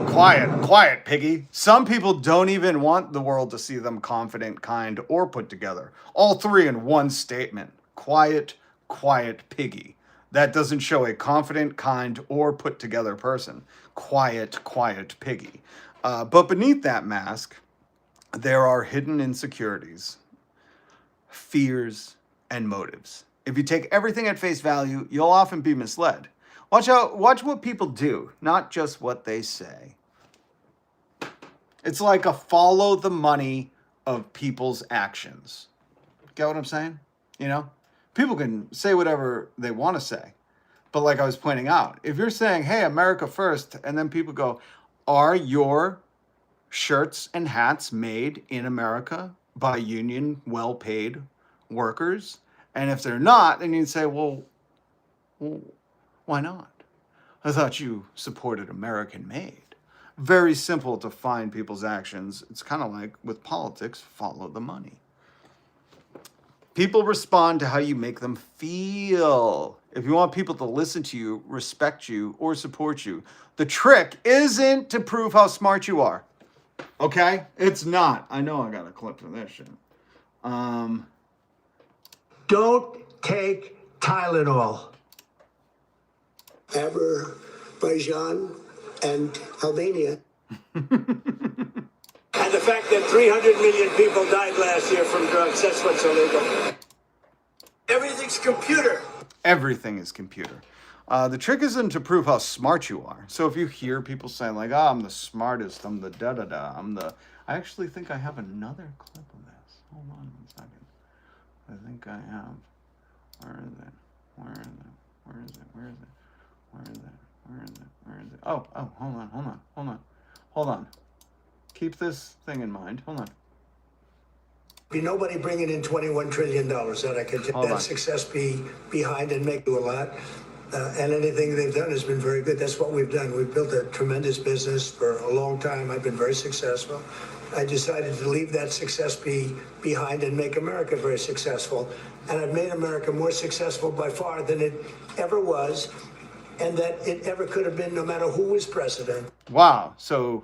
Quiet, piggy. Some people don't even want the world to see them confident, kind, or put together. All three in one statement. Quiet, piggy. That doesn't show a confident, kind, or put together person. Quiet, piggy. But beneath that mask, there are hidden insecurities, fears, and motives. If you take everything at face value, you'll often be misled. Watch what people do, not just what they say. It's like a follow the money of people's actions. Get what I'm saying? People can say whatever they want to say. But like I was pointing out, if you're saying, hey, America first, and then people go, are your shirts and hats made in America by union, well-paid workers? And if they're not, then you'd say, well, why not? I thought you supported American made. Very simple to find people's actions. It's kind of like with politics, follow the money. People respond to how you make them feel. If you want people to listen to you, respect you, or support you, the trick isn't to prove how smart you are. Okay? It's not. I know I got a clip for this shit. Don't take Tylenol. Azerbaijan and Albania. And the fact that 300 million people died last year from drugs, that's what's illegal. Everything's computer. Everything is computer. The trick isn't to prove how smart you are. So if you hear people saying like, oh, I'm the smartest, I'm the da-da-da, I actually think I have another clip of this. Hold on 1 second. I think I have. Where is it? Oh, hold on. Keep this thing in mind. Hold on. Be nobody bringing in $21 trillion that I could that success be behind and make do a lot. And anything they've done has been very good. That's what we've done. We've built a tremendous business for a long time. I've been very successful. I decided to leave that success behind and make America very successful. And I've made America more successful by far than it ever was, and that it ever could have been no matter who was president. Wow. So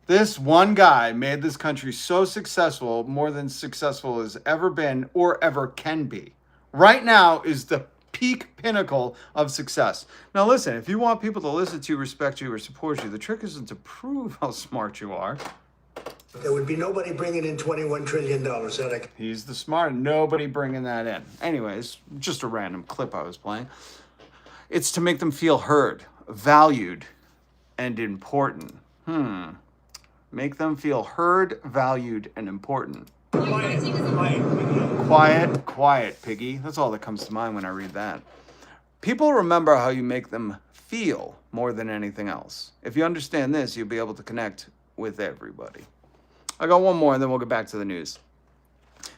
this one guy made this country so successful, more than successful as ever been or ever can be. Right now is the peak pinnacle of success. Now listen, if you want people to listen to you, respect you, or support you, the trick isn't to prove how smart you are. There would be nobody bringing in $21 trillion that I can. He's the smart. Nobody bringing that in. Anyways, just a random clip I was playing. It's to make them feel heard, valued, and important. Make them feel heard, valued, and important. Quiet, piggy. That's all that comes to mind when I read that. People remember how you make them feel more than anything else. If you understand this, you'll be able to connect with everybody. I got one more and then we'll get back to the news.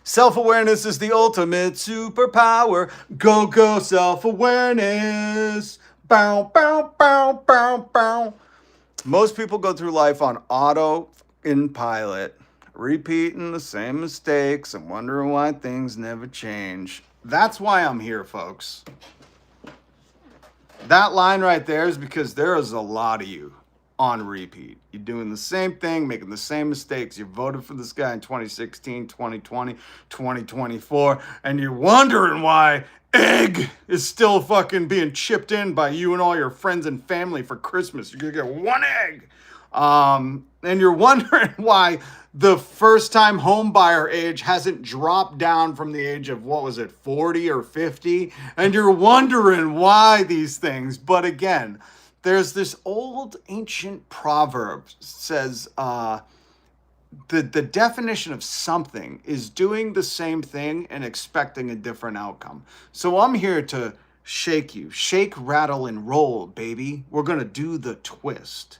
Self-awareness is the ultimate superpower. Go, go, self-awareness. Bow, bow, bow, bow, bow. Most people go through life on auto in pilot, repeating the same mistakes and wondering why things never change. That's why I'm here, folks. That line right there is because there is a lot of you on repeat. You're doing the same thing, making the same mistakes. You voted for this guy in 2016, 2020, 2024, and you're wondering why egg is still fucking being chipped in by you and all your friends and family for Christmas. You're gonna get one egg. And you're wondering why the first-time home buyer age hasn't dropped down from the age of, 40 or 50? And you're wondering why these things. But again, there's this old ancient proverb says, the definition of something is doing the same thing and expecting a different outcome. So I'm here to shake you. Shake, rattle, and roll, baby. We're going to do the twist.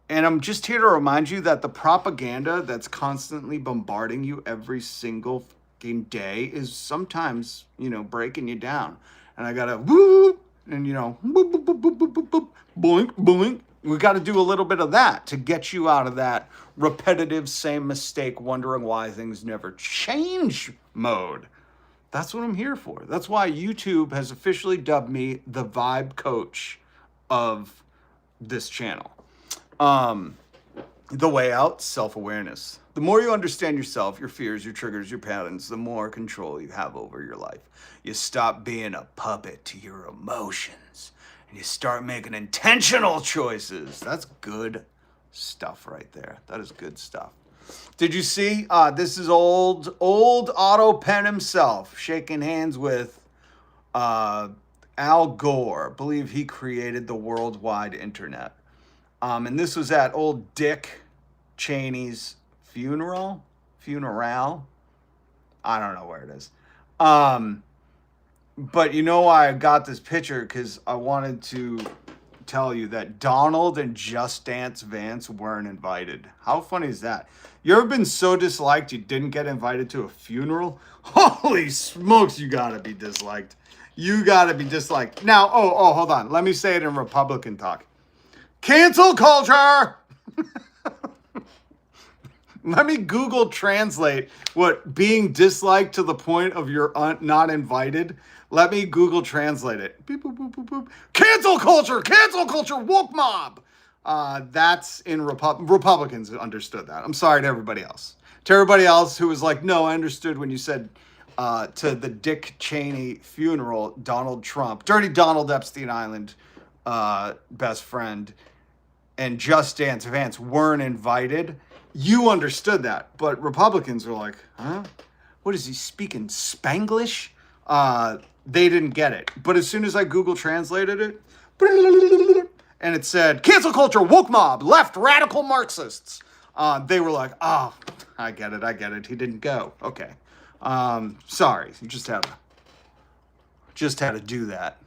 And I'm just here to remind you that the propaganda that's constantly bombarding you every single fucking day is sometimes, breaking you down. And I got to woo, and, boop, boop, boop, boop, boop, boop, boop, boink, boink. We got to do a little bit of that to get you out of that repetitive, same mistake, wondering why things never change mode. That's what I'm here for. That's why YouTube has officially dubbed me the vibe coach of this channel. The way out, self-awareness. The more you understand yourself, your fears, your triggers, your patterns, the more control you have over your life. You stop being a puppet to your emotions and you start making intentional choices. That's good stuff right there. That is good stuff. Did you see? This is old Otto Penn himself shaking hands with Al Gore. I believe he created the worldwide internet. And this was at old Dick Cheney's funeral. I don't know where it is. But you know why I got this picture? Because I wanted to tell you that Donald and Just Dance Vance weren't invited. How funny is that? You ever been so disliked you didn't get invited to a funeral? Holy smokes, you gotta be disliked. You gotta be disliked. Now, hold on. Let me say it in Republican talk. Cancel culture! Let me Google translate what being disliked to the point of you're not invited. Let me Google translate it. Beep, boop, boop, boop, boop. Cancel culture, woke mob. That's in Republicans understood that. I'm sorry to everybody else. To everybody else who was like, no, I understood when you said to the Dick Cheney funeral, Donald Trump, Dirty Donald Epstein Island best friend, and Just Dance Vance weren't invited. You understood that, but Republicans were like, huh? What is he speaking Spanglish? They didn't get it. But as soon as I Google translated it, and it said, cancel culture, woke mob, left radical Marxists, they were like, oh, I get it. He didn't go. Okay. Sorry. You just had to do that.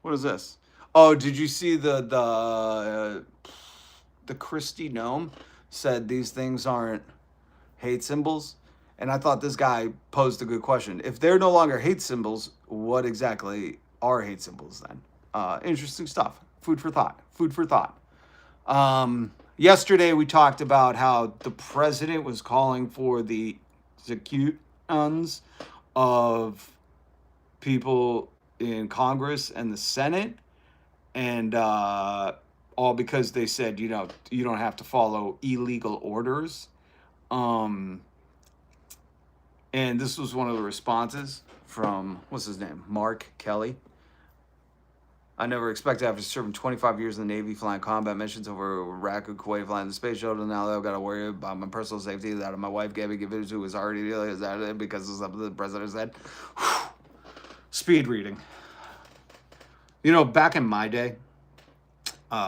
What is this? Oh, did you see the Christie Gnome said these things aren't hate symbols? And I thought this guy posed a good question. If they're no longer hate symbols, what exactly are hate symbols then? Interesting stuff. Food for thought. Yesterday we talked about how the president was calling for the executions of people in Congress and the Senate, and all because they said, you don't have to follow illegal orders. And this was one of the responses. from, what's his name? Mark Kelly. I never expected after serving 25 years in the Navy, flying combat missions over Iraq and Kuwait, flying the space shuttle. Now I've got to worry about my personal safety. That of my wife, Gabby Givens, who was already is that it because of something the president said. Speed reading. You know, back in my day,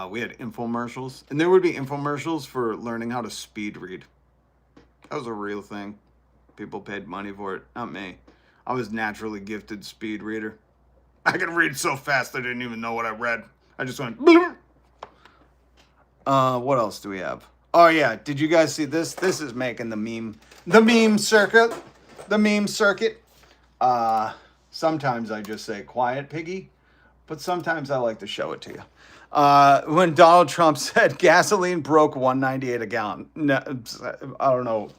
we had infomercials, and there would be infomercials for learning how to speed read. That was a real thing. People paid money for it, not me. I was naturally gifted speed reader. I could read so fast I didn't even know what I read. I just went. Bloop. What else do we have? Oh yeah, did you guys see this? This is making the meme circuit. The meme circuit. Sometimes I just say quiet piggy, but sometimes I like to show it to you. When Donald Trump said gasoline broke $1.98 a gallon. No, I don't know.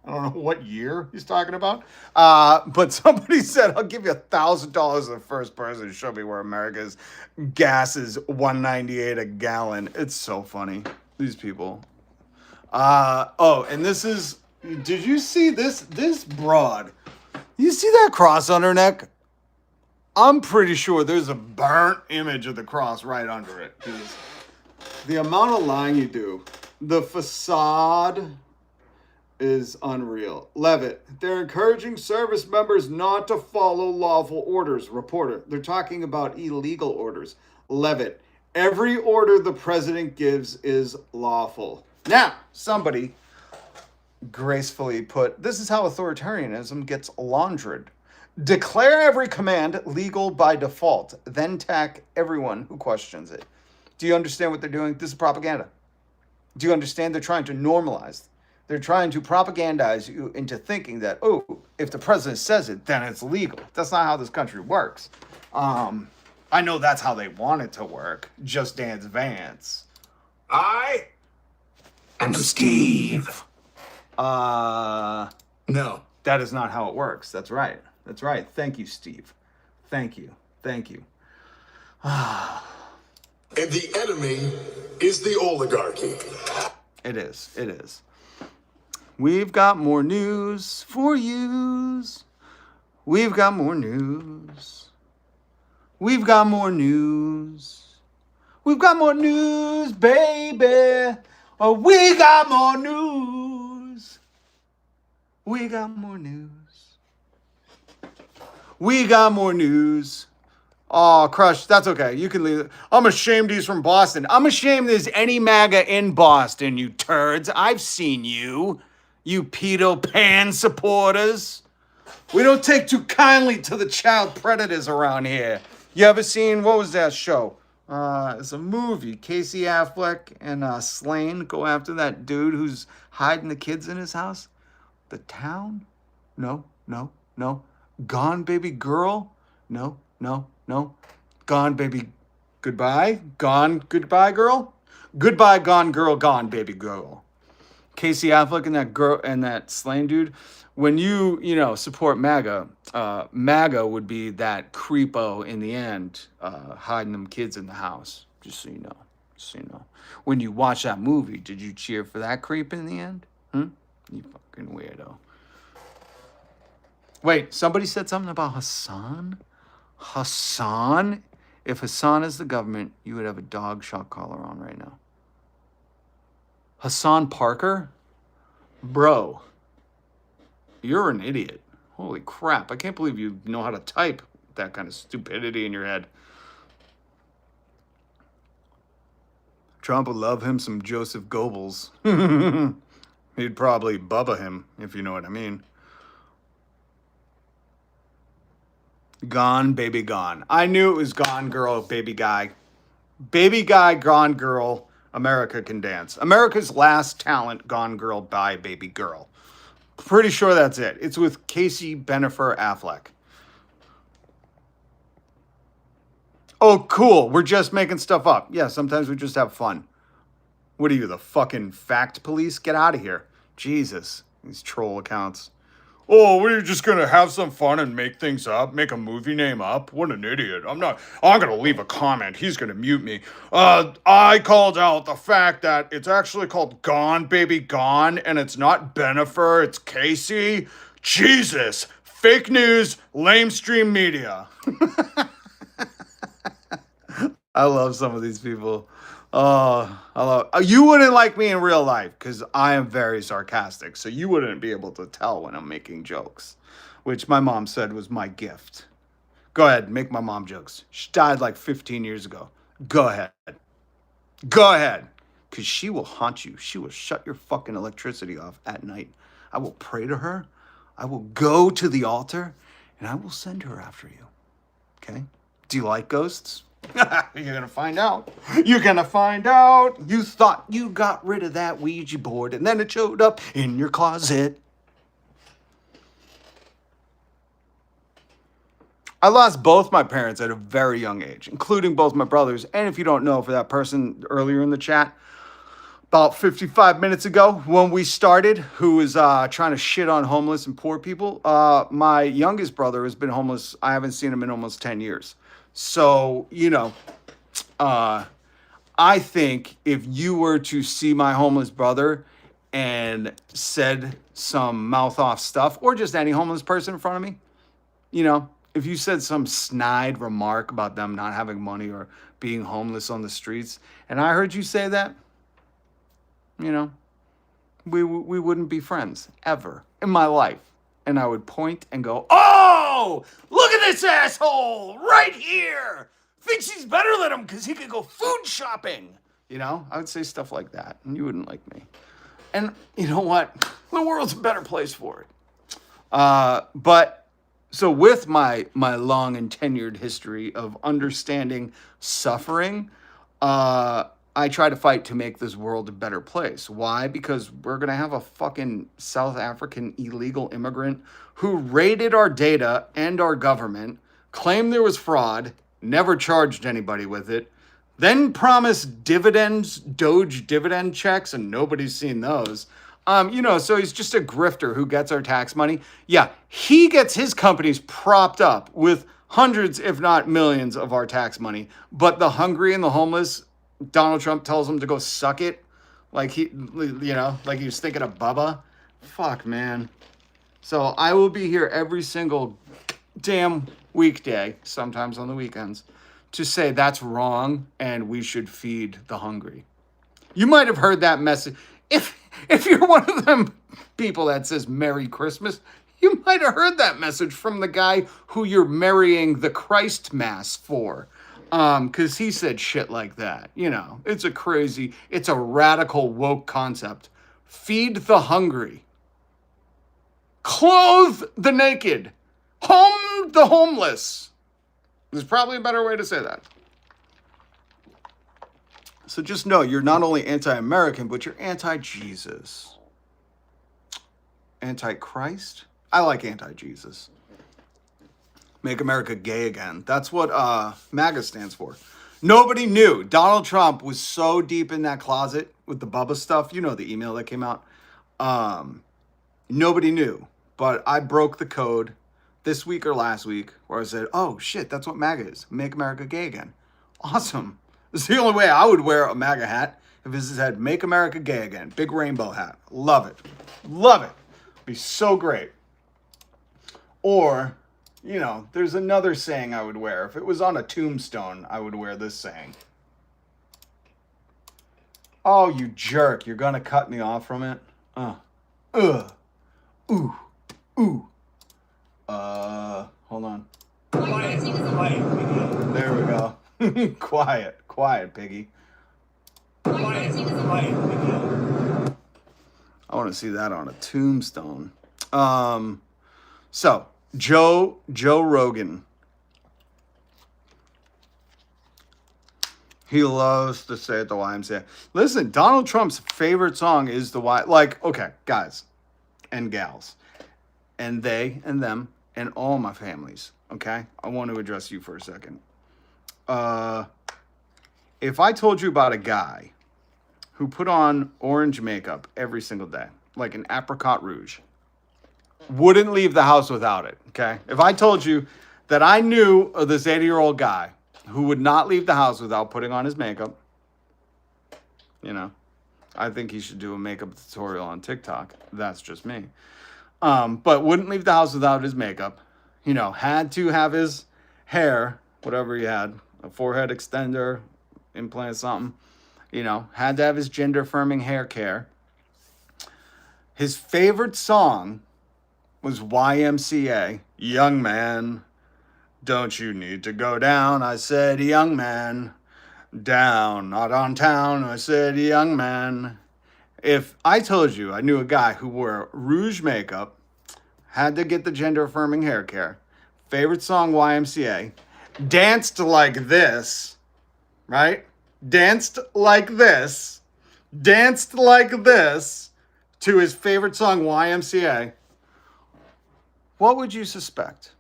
I don't know what year he's talking about. But somebody said, I'll give you $1,000 to the first person to show me where America's gas is $1.98 a gallon. It's so funny. These people. And this is, did you see this broad? You see that cross on her neck? I'm pretty sure there's a burnt image of the cross right under it. The amount of lying you do, the facade is unreal. Levitt, they're encouraging service members not to follow lawful orders. Reporter, they're talking about illegal orders. Levitt, every order the president gives is lawful. Now, somebody gracefully put, this is how authoritarianism gets laundered. Declare every command legal by default, then tack everyone who questions it. Do you understand what they're doing? This is propaganda. Do you understand? They're trying to normalize. They're trying to propagandize you into thinking that, oh, if the president says it, then it's legal. That's not how this country works. I know that's how they want it to work. Just Dance Vance. I am Steve. No. That is not how it works. That's right. That's right. Thank you, Steve. Thank you. Thank you. And the enemy is the oligarchy. It is. It is. We've got more news for yous. We've got more news. We've got more news. We've got more news, baby. Oh, we got more news. We got more news. We got more news. Oh, Crush, that's okay. You can leave it. I'm ashamed he's from Boston. I'm ashamed there's any MAGA in Boston, you turds. I've seen you. You pedo pan supporters. We don't take too kindly to the child predators around here. You ever seen, what was that show? It's a movie. Casey Affleck and Slane go after that dude who's hiding the kids in his house. The Town? No. Gone Baby Girl? No. Gone Baby Goodbye? Gone Goodbye Girl? Goodbye Gone Girl, Gone Baby Girl. Casey Affleck and that girl and that Slane dude. When you support MAGA, MAGA would be that creepo in the end, hiding them kids in the house. Just so you know. When you watch that movie, did you cheer for that creep in the end? You fucking weirdo. Wait, somebody said something about Hassan? Hassan? If Hassan is the government, you would have a dog shock collar on right now. Hassan Parker? Bro, you're an idiot. Holy crap. I can't believe you know how to type that kind of stupidity in your head. Trump would love him some Joseph Goebbels. He'd probably Bubba him, if you know what I mean. Gone, baby, gone. I knew it was Gone Girl, baby guy. Baby guy, Gone Girl. America Can Dance. America's Last Talent, Gone Girl by Baby Girl. Pretty sure that's it. It's with Casey Bennifer Affleck. Oh, cool. We're just making stuff up. Yeah, sometimes we just have fun. What are you, the fucking fact police? Get out of here. Jesus. These troll accounts. Oh, we're just going to have some fun and make things up, make a movie name up. What an idiot. I'm going to leave a comment. He's going to mute me. I called out the fact that it's actually called Gone Baby Gone, and it's not Bennifer, it's Casey. Jesus Fake news, lamestream media. I love some of these people. Oh, I love. You wouldn't like me in real life because I am very sarcastic. So you wouldn't be able to tell when I'm making jokes, which my mom said was my gift. Go ahead, make my mom jokes. She died like 15 years ago. Go ahead. Go ahead. Because she will haunt you. She will shut your fucking electricity off at night. I will pray to her. I will go to the altar and I will send her after you. Okay? Do you like ghosts? You're going to find out. You're going to find out. You thought you got rid of that Ouija board and then it showed up in your closet. I lost both my parents at a very young age, including both my brothers. And if you don't know, for that person earlier in the chat, about 55 minutes ago when we started, who was trying to shit on homeless and poor people, my youngest brother has been homeless. I haven't seen him in almost 10 years. So, you know, I think if you were to see my homeless brother and said some mouth-off stuff, or just any homeless person in front of me, you know, if you said some snide remark about them not having money or being homeless on the streets, and I heard you say that, you know, we wouldn't be friends ever in my life. And I would point and go, oh, look at this asshole right here. Thinks he's better than him because he could go food shopping. You know, I would say stuff like that and you wouldn't like me. And you know what? The world's a better place for it. But so with my long and tenured history of understanding suffering, I try to fight to make this world a better place. Why? Because we're going to have a fucking South African illegal immigrant who raided our data and our government, claimed there was fraud, never charged anybody with it, then promised dividends, Doge dividend checks, and nobody's seen those. You know, so he's just a grifter who gets our tax money. Yeah, he gets his companies propped up with hundreds, if not millions, of our tax money. But the hungry and the homeless, Donald Trump tells them to go suck it. Like he, you know, like he was thinking of Bubba. Fuck, man. So I will be here every single damn weekday, sometimes on the weekends, to say that's wrong and we should feed the hungry. You might have heard that message. If you're one of them people that says Merry Christmas, you might have heard that message from the guy who you're marrying the Christ Mass for. Because he said shit like that. You know, it's a radical woke concept. Feed the hungry. Clothe the naked. Home the homeless. There's probably a better way to say that. So just know you're not only anti-American, but you're anti-Jesus. Anti-Christ? I like anti-Jesus. Make America gay again. That's what MAGA stands for. Nobody knew. Donald Trump was so deep in that closet with the Bubba stuff. You know the email that came out. Nobody knew. But I broke the code this week or last week where I said, oh shit, that's what MAGA is. Make America gay again. Awesome. It's the only way I would wear a MAGA hat if this said Make America Gay Again. Big rainbow hat. Love it. Love it. Be so great. Or, you know, there's another saying I would wear. If it was on a tombstone, I would wear this saying. Oh, you jerk. You're going to cut me off from it? Ooh. Hold on. There we go. Quiet, piggy. I want to see that on a tombstone. So Joe Rogan. He loves to say it the YMCA. Listen, Donald Trump's favorite song is the Y. Like, okay, guys and gals, and they and them and all my families. Okay, I want to address you for a second. If I told you about a guy who put on orange makeup every single day, like an apricot rouge, wouldn't leave the house without it, okay? If I told you that I knew of this 80-year-old guy who would not leave the house without putting on his makeup, you know, I think he should do a makeup tutorial on TikTok. That's just me. But wouldn't leave the house without his makeup. You know, had to have his hair, whatever he had, a forehead extender, implant, something. You know, had to have his gender affirming hair care. His favorite song was YMCA, Young Man, don't you need to go down? I said, young man, down, not on town. I said, young man. If I told you I knew a guy who wore rouge makeup, had to get the gender affirming hair care, favorite song YMCA, danced like this, right? Danced like this to his favorite song YMCA, what would you suspect?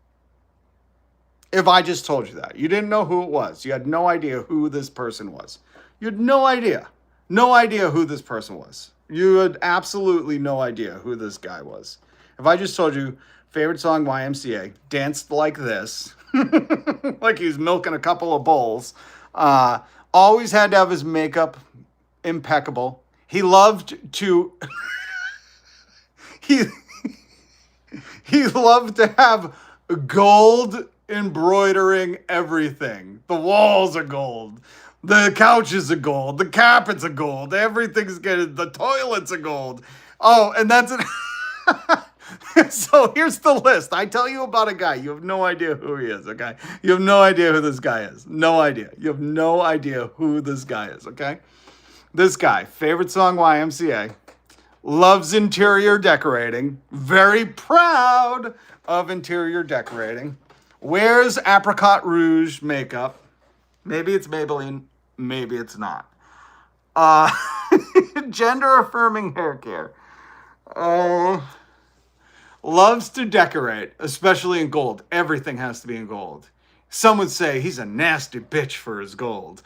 If I just told you that. You didn't know who it was. You had no idea who this person was. You had no idea. No idea who this person was. You had absolutely no idea who this guy was. If I just told you, favorite song YMCA, danced like this, like he was milking a couple of bowls, always had to have his makeup impeccable. He loved to... he loved to have gold embroidering everything. The walls are gold. The couches are gold. The carpets are gold. Everything's good. The toilets are gold. Oh, and that's it. So here's the list. I tell you about a guy. You have no idea who he is, okay? You have no idea who this guy is. No idea. You have no idea who this guy is, okay? This guy, favorite song YMCA, loves interior decorating, very proud of interior decorating, wears apricot rouge makeup. Maybe it's Maybelline, maybe it's not. Gender affirming hair care. Loves to decorate, especially in gold. Everything has to be in gold. Some would say he's a nasty bitch for his gold.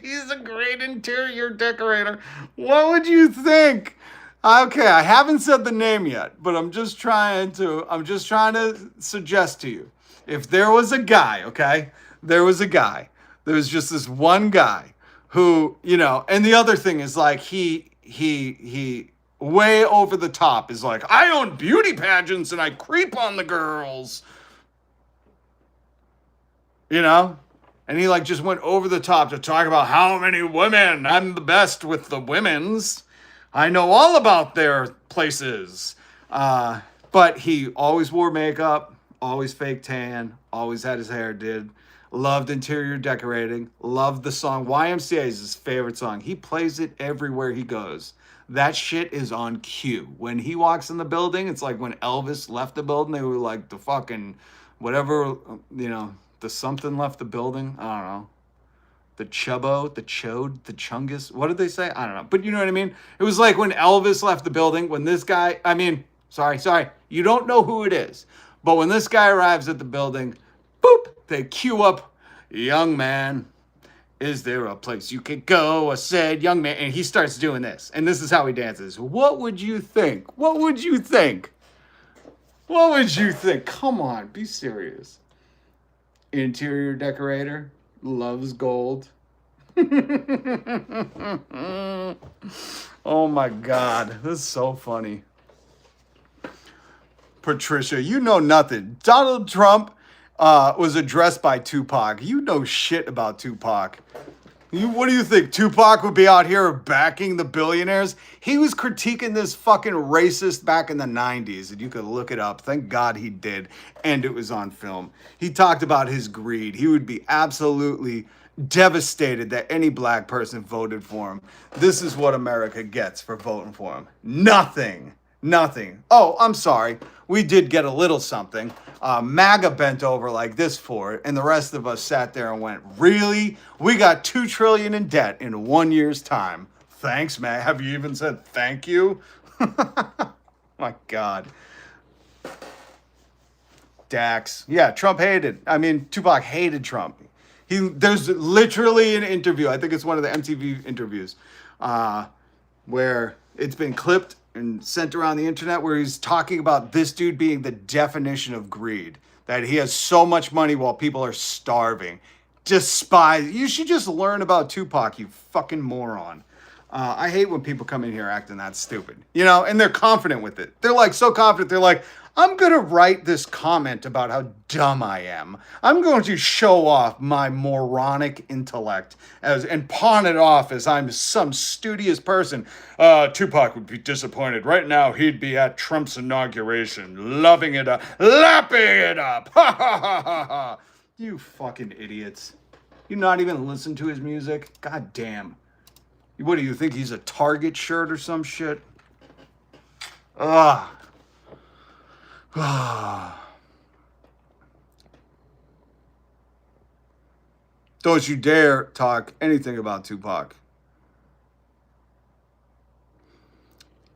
He's a great interior decorator. What would you think? Okay, I haven't said the name yet, but I'm just trying to suggest to you. If there was a guy, okay? There was just this one guy who, you know, and the other thing is like he way over the top is like, I own beauty pageants and I creep on the girls. You know? And he like just went over the top to talk about how many women, I'm the best with the women's. I know all about their places. But he always wore makeup, always fake tan, always had his hair did, loved interior decorating, loved the song. YMCA is his favorite song. He plays it everywhere he goes. That shit is on cue. When he walks in the building, it's like when Elvis left the building, they were like the fucking whatever, you know, the something left the building. I don't know. The chubbo, the chode, the chungus. What did they say? I don't know. But you know what I mean? It was like when Elvis left the building, when this guy, sorry. You don't know who it is. But when this guy arrives at the building, boop, they cue up, young man, is there a place you could go? I said, young man. And he starts doing this. And this is how he dances. What would you think? What would you think? What would you think? Come on, be serious. Interior decorator, loves gold. Oh my God, this is so funny. Patricia, you know nothing. Donald Trump was addressed by Tupac. You know shit about Tupac. What do you think? Tupac would be out here backing the billionaires? He was critiquing this fucking racist back in the 90s, and you could look it up. Thank God he did, and it was on film. He talked about his greed. He would be absolutely devastated that any black person voted for him. This is what America gets for voting for him. Nothing. Oh, I'm sorry. We did get a little something. MAGA bent over like this for it, and the rest of us sat there and went, really? We got $2 trillion in debt in 1 year's time. Thanks, MAGA. Have you even said thank you? My God. Dax. Yeah, Tupac hated Trump. There's literally an interview, I think it's one of the MTV interviews, where it's been clipped and sent around the internet, where he's talking about this dude being the definition of greed, that he has so much money while people are starving. Despise. You should just learn about Tupac, you fucking moron. I hate when people come in here acting that stupid, you know, and they're confident with it. They're like so confident. They're like, I'm going to write this comment about how dumb I am. I'm going to show off my moronic intellect and pawn it off as I'm some studious person. Tupac would be disappointed. Right now, he'd be at Trump's inauguration, loving it up, lapping it up. Ha ha ha ha ha. You fucking idiots. You not even listen to his music? God damn. What do you think? He's a Target shirt or some shit? Ah. Don't you dare talk anything about Tupac.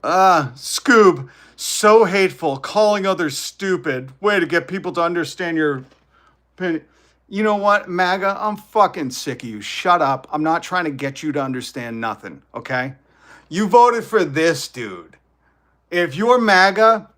Scoob, so hateful, calling others stupid. Way to get people to understand your opinion. You know what, MAGA? I'm fucking sick of you. Shut up. I'm not trying to get you to understand nothing, okay? You voted for this dude. If you're MAGA,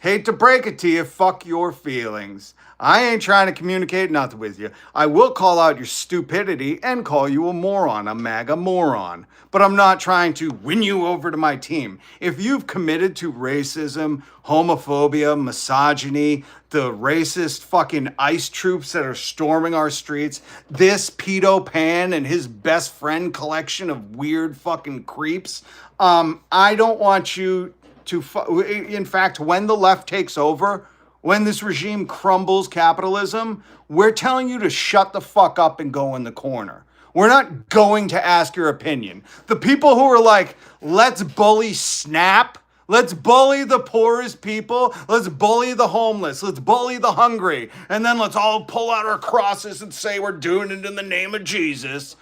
hate to break it to you, fuck your feelings. I ain't trying to communicate nothing with you. I will call out your stupidity and call you a moron, a MAGA moron. But I'm not trying to win you over to my team. If you've committed to racism, homophobia, misogyny, the racist fucking ICE troops that are storming our streets, this pedo pan and his best friend collection of weird fucking creeps, I don't want you to... In fact, when the left takes over, when this regime crumbles capitalism, we're telling you to shut the fuck up and go in the corner. We're not going to ask your opinion. The people who are like, let's bully SNAP, let's bully the poorest people, let's bully the homeless, let's bully the hungry, and then let's all pull out our crosses and say we're doing it in the name of Jesus.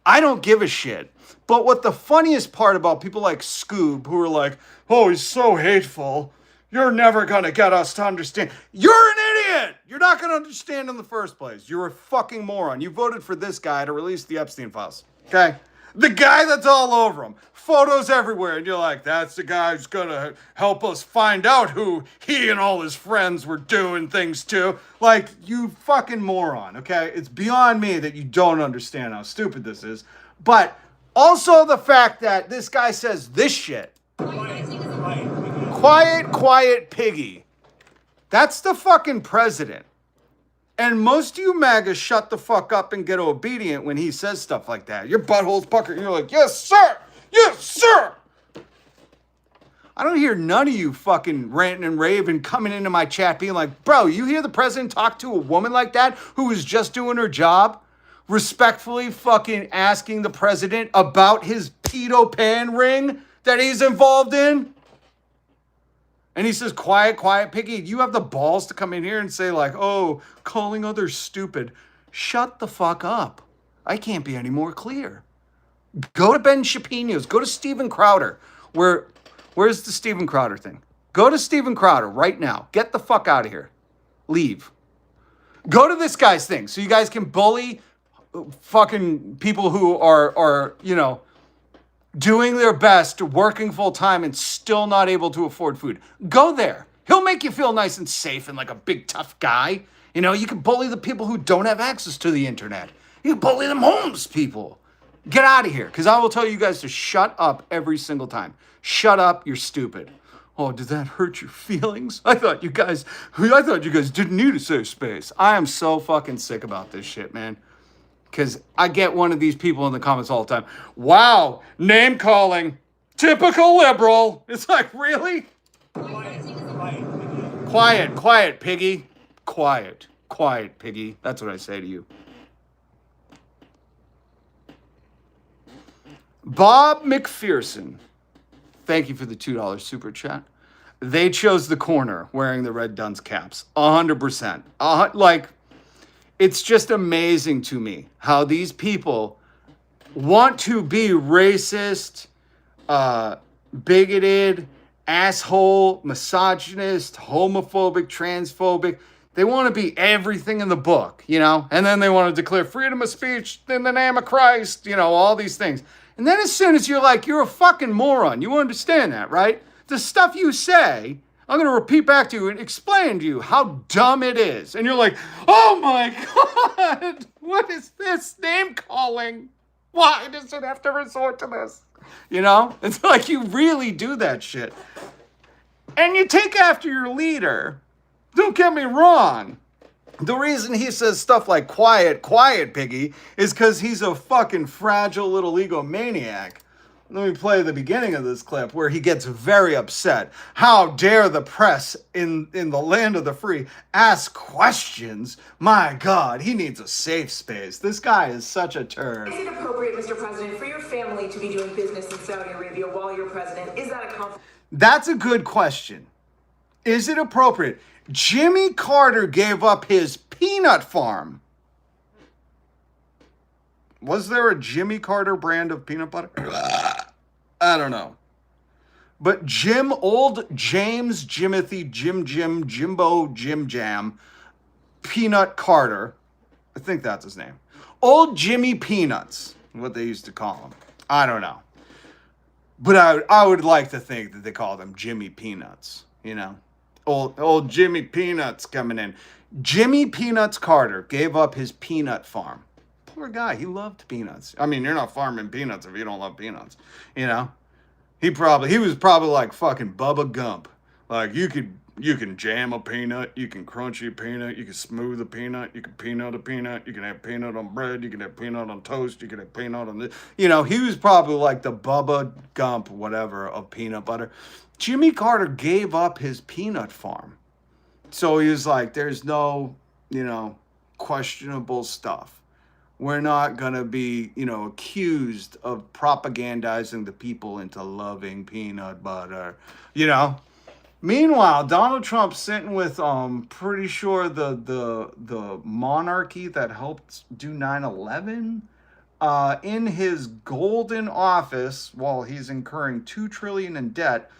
I don't give a shit. But what the funniest part about people like Scoob, who are like, oh, he's so hateful, you're never going to get us to understand. You're an idiot! You're not going to understand in the first place. You're a fucking moron. You voted for this guy to release the Epstein files. Okay? The guy that's all over him. Photos everywhere. And you're like, that's the guy who's going to help us find out who he and all his friends were doing things to. Like, you fucking moron, okay? It's beyond me that you don't understand how stupid this is. But also the fact that this guy says this shit. Quiet, quiet piggy. That's the fucking president. And most of you MAGA shut the fuck up and get obedient when he says stuff like that. Your butthole's puckered and you're like, yes, sir! Yes, sir! I don't hear none of you fucking ranting and raving coming into my chat being like, bro, you hear the president talk to a woman like that who was just doing her job? Respectfully fucking asking the president about his pedo pan ring that he's involved in? And he says, quiet, quiet, piggy. You have the balls to come in here and say like, oh, calling others stupid. Shut the fuck up. I can't be any more clear. Go to Ben Shapino's. Go to Steven Crowder. Where's the Steven Crowder thing? Go to Steven Crowder right now. Get the fuck out of here. Leave. Go to this guy's thing so you guys can bully fucking people who are you know, doing their best, working full time and still not able to afford food. Go there. He'll make you feel nice and safe and like a big tough guy. You know, you can bully the people who don't have access to the internet. You can bully them homeless people. Get out of here, because I will tell you guys to shut up every single time. Shut up, you're stupid. Oh, did that hurt your feelings? I thought you guys didn't need a safe space. I am so fucking sick about this shit, man. Because I get one of these people in the comments all the time. Wow, name calling. Typical liberal. It's like, really? Quiet, quiet, piggy. Quiet, quiet, piggy. That's what I say to you. Bob McPherson. Thank you for the $2 super chat. They chose the corner wearing the red dunce caps. 100%. Like, it's just amazing to me how these people want to be racist, bigoted, asshole, misogynist, homophobic, transphobic. They want to be everything in the book, you know? And then they want to declare freedom of speech in the name of Christ, you know, all these things. And then as soon as you're like, you're a fucking moron, you understand that, right? The stuff you say, I'm going to repeat back to you and explain to you how dumb it is. And you're like, oh my God, what is this name calling? Why does it have to resort to this? You know? It's like you really do that shit. And you take after your leader. Don't get me wrong. The reason he says stuff like quiet, quiet, piggy, is because he's a fucking fragile little egomaniac. Let me play the beginning of this clip where he gets very upset. How dare the press in the land of the free ask questions? My God, he needs a safe space. This guy is such a turd. Is it appropriate, Mr. President, for your family to be doing business in Saudi Arabia while you're president? Is that a conflict? That's a good question. Is it appropriate? Jimmy Carter gave up his peanut farm. Was there a Jimmy Carter brand of peanut butter? I don't know. But old James, Jimothy, Jim, Jimbo, Jim Jam, Peanut Carter. I think that's his name. Old Jimmy Peanuts, what they used to call him. I don't know. But I would like to think that they called him Jimmy Peanuts, you know. Old Jimmy Peanuts coming in. Jimmy Peanuts Carter gave up his peanut farm. Poor guy, he loved peanuts. I mean, you're not farming peanuts if you don't love peanuts, you know? He was probably like fucking Bubba Gump. Like you can jam a peanut, you can crunch a peanut, you can smooth a peanut, you can peanut a peanut, you can have peanut on bread, you can have peanut on toast, you can have peanut on this. You know, he was probably like the Bubba Gump, whatever, of peanut butter. Jimmy Carter gave up his peanut farm. So he was like, there's no, you know, questionable stuff. We're not going to be, you know, accused of propagandizing the people into loving peanut butter, you know. Meanwhile, Donald Trump's sitting with, pretty sure the monarchy that helped do 9/11 in his golden office while he's incurring $2 trillion in debt.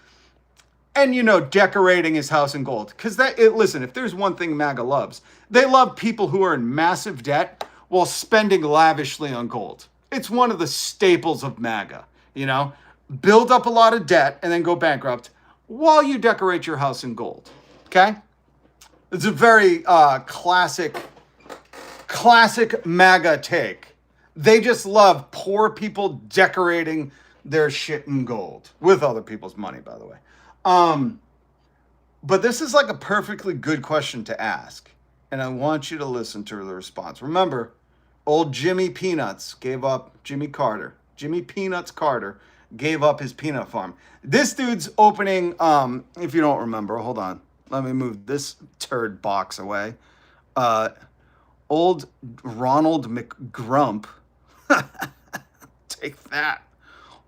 And, you know, decorating his house in gold. Because listen, if there's one thing MAGA loves, they love people who are in massive debt while spending lavishly on gold. It's one of the staples of MAGA, you know? Build up a lot of debt and then go bankrupt while you decorate your house in gold, okay? It's a very classic MAGA take. They just love poor people decorating their shit in gold. With other people's money, by the way. But this is like a perfectly good question to ask. And I want you to listen to the response. Remember, old Jimmy Peanuts gave up Jimmy Peanuts Carter gave up his peanut farm. This dude's opening, if you don't remember, hold on. Let me move this turd box away. Old Ronald McGrump. Take that.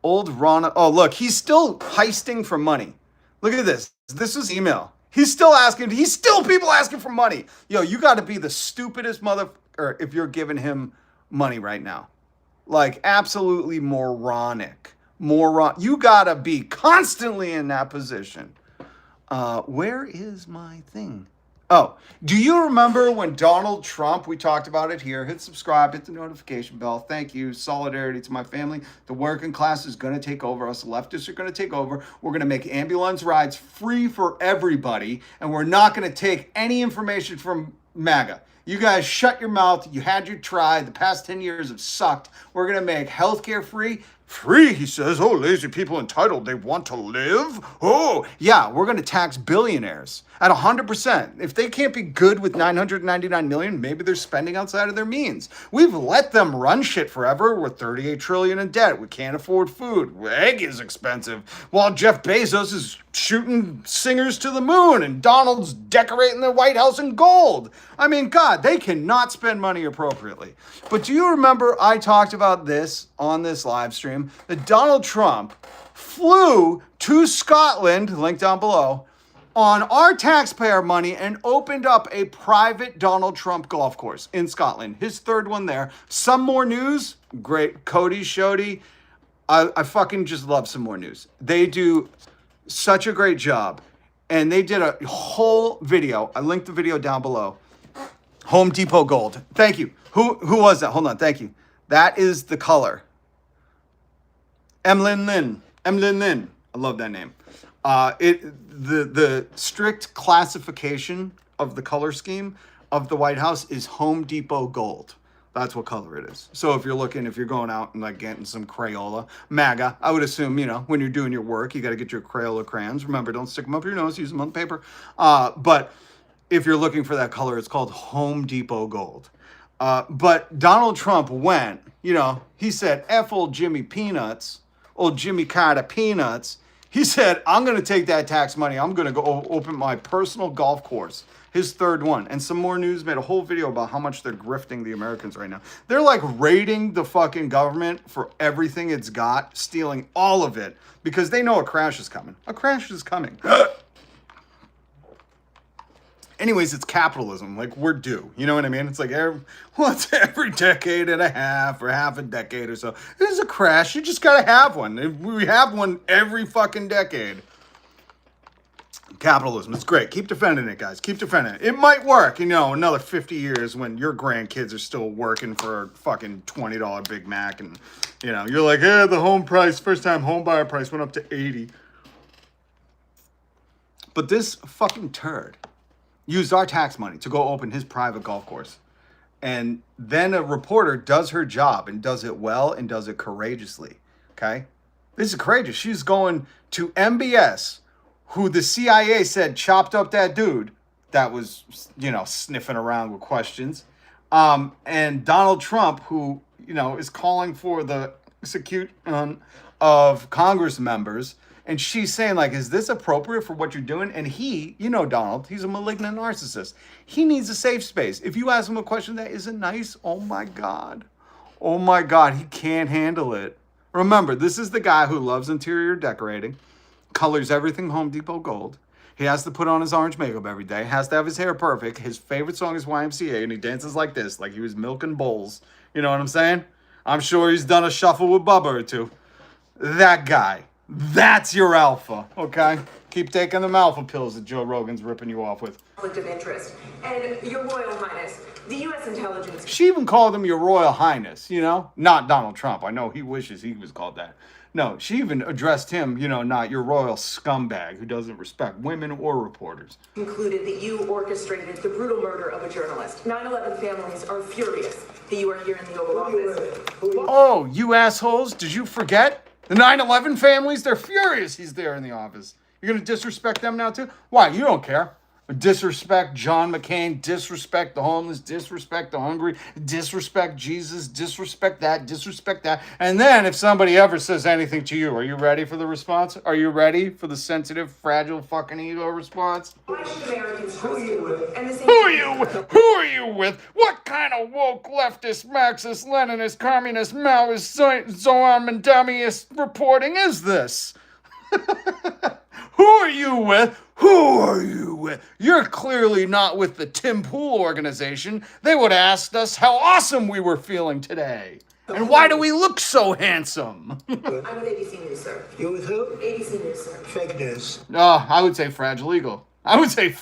Old Ronald. Oh, look, he's still heisting for money. Look at this. This is email. He's still people asking for money. Yo, you got to be the stupidest motherfucker if you're giving him money right now. Like, absolutely moronic. You got to be constantly in that position. Where is my thing? Oh, do you remember when Donald Trump, we talked about it here, hit subscribe, hit the notification bell. Thank you. Solidarity to my family. The working class is going to take over. Us leftists are going to take over. We're going to make ambulance rides free for everybody. And we're not going to take any information from MAGA. You guys shut your mouth. You had your try. The past 10 years have sucked. We're going to make healthcare free. Free, he says. Oh, lazy people entitled. They want to live. Oh, yeah, we're going to tax billionaires at 100%. If they can't be good with 999 million, maybe they're spending outside of their means. We've let them run shit forever. We're 38 trillion in debt. We can't afford food. Egg is expensive. While Jeff Bezos is shooting singers to the moon and Donald's decorating the White House in gold. I mean, God, they cannot spend money appropriately. But do you remember I talked about this on this live stream? That Donald Trump flew to Scotland, link down below, on our taxpayer money and opened up a private Donald Trump golf course in Scotland. His third one there. Some more news. Great. Cody Shody. I fucking just love some more news. They do such a great job. And they did a whole video. I linked the video down below. Home Depot Gold. Thank you. Who was that? Hold on. Thank you. That is the color. Emlyn Lin. I love that name. The strict classification of the color scheme of the White House is Home Depot Gold. That's what color it is. So if you're going out and like getting some Crayola, MAGA, I would assume, when you're doing your work, you got to get your Crayola crayons. Remember, don't stick them up your nose, use them on paper. But if you're looking for that color, it's called Home Depot Gold. But Donald Trump went, he said, F old Jimmy Peanuts, old Jimmy Carter Peanuts. He said, I'm going to take that tax money. I'm going to go open my personal golf course. His third one. And some more news made a whole video about how much they're grifting the Americans right now. They're like raiding the fucking government for everything it's got, stealing all of it because they know a crash is coming. A crash is coming. Anyways, it's capitalism. Like, we're due. You know what I mean? It's like every decade and a half or half a decade or so. There's a crash. You just got to have one. We have one every fucking decade. Capitalism. It's great. Keep defending it, guys. Keep defending it. It might work, another 50 years when your grandkids are still working for a fucking $20 Big Mac and, you're like, the home price, first time home buyer price went up to 80. But this fucking turd used our tax money to go open his private golf course. And then a reporter does her job and does it well and does it courageously. Okay? This is courageous. She's going to MBS, who the CIA said chopped up that dude that was, sniffing around with questions. And Donald Trump, who, is calling for the execution of Congress members. And she's saying, like, is this appropriate for what you're doing? And he, Donald, he's a malignant narcissist. He needs a safe space. If you ask him a question that isn't nice, oh my God, he can't handle it. Remember, this is the guy who loves interior decorating, colors everything Home Depot gold. He has to put on his orange makeup every day, has to have his hair perfect. His favorite song is YMCA, and he dances like this, like he was milking bulls. You know what I'm saying? I'm sure he's done a shuffle with Bubba or two. That guy. That's your alpha, okay? Keep taking them alpha pills that Joe Rogan's ripping you off with. Conflict of interest. And Your Royal Highness, the U.S. intelligence... She even called him Your Royal Highness, Not Donald Trump. I know he wishes he was called that. No, she even addressed him, not your royal scumbag who doesn't respect women or reporters. Concluded that you orchestrated the brutal murder of a journalist. 9/11 families are furious that you are here in the Oval Office. Oh, you assholes, did you forget? The 9/11 families, they're furious he's there in the office. You're going to disrespect them now too? Why? You don't care. Disrespect John McCain, disrespect the homeless, disrespect the hungry, disrespect Jesus, disrespect that. And then if somebody ever says anything to you, are you ready for the response? Are you ready for the sensitive, fragile fucking ego response? Why should Americans trust you? Who are you with? Who are you with? What kind of woke leftist, Marxist, Leninist, communist, Maoist, Zoan, Mandamiist reporting is this? Who are you with? Who are you with? You're clearly not with the Tim Pool organization. They would have asked us how awesome we were feeling today. And why do we look so handsome? I'm with ABC News, sir. You with who? ABC News, sir. Fake news. Oh, I would say fragile eagle. I would say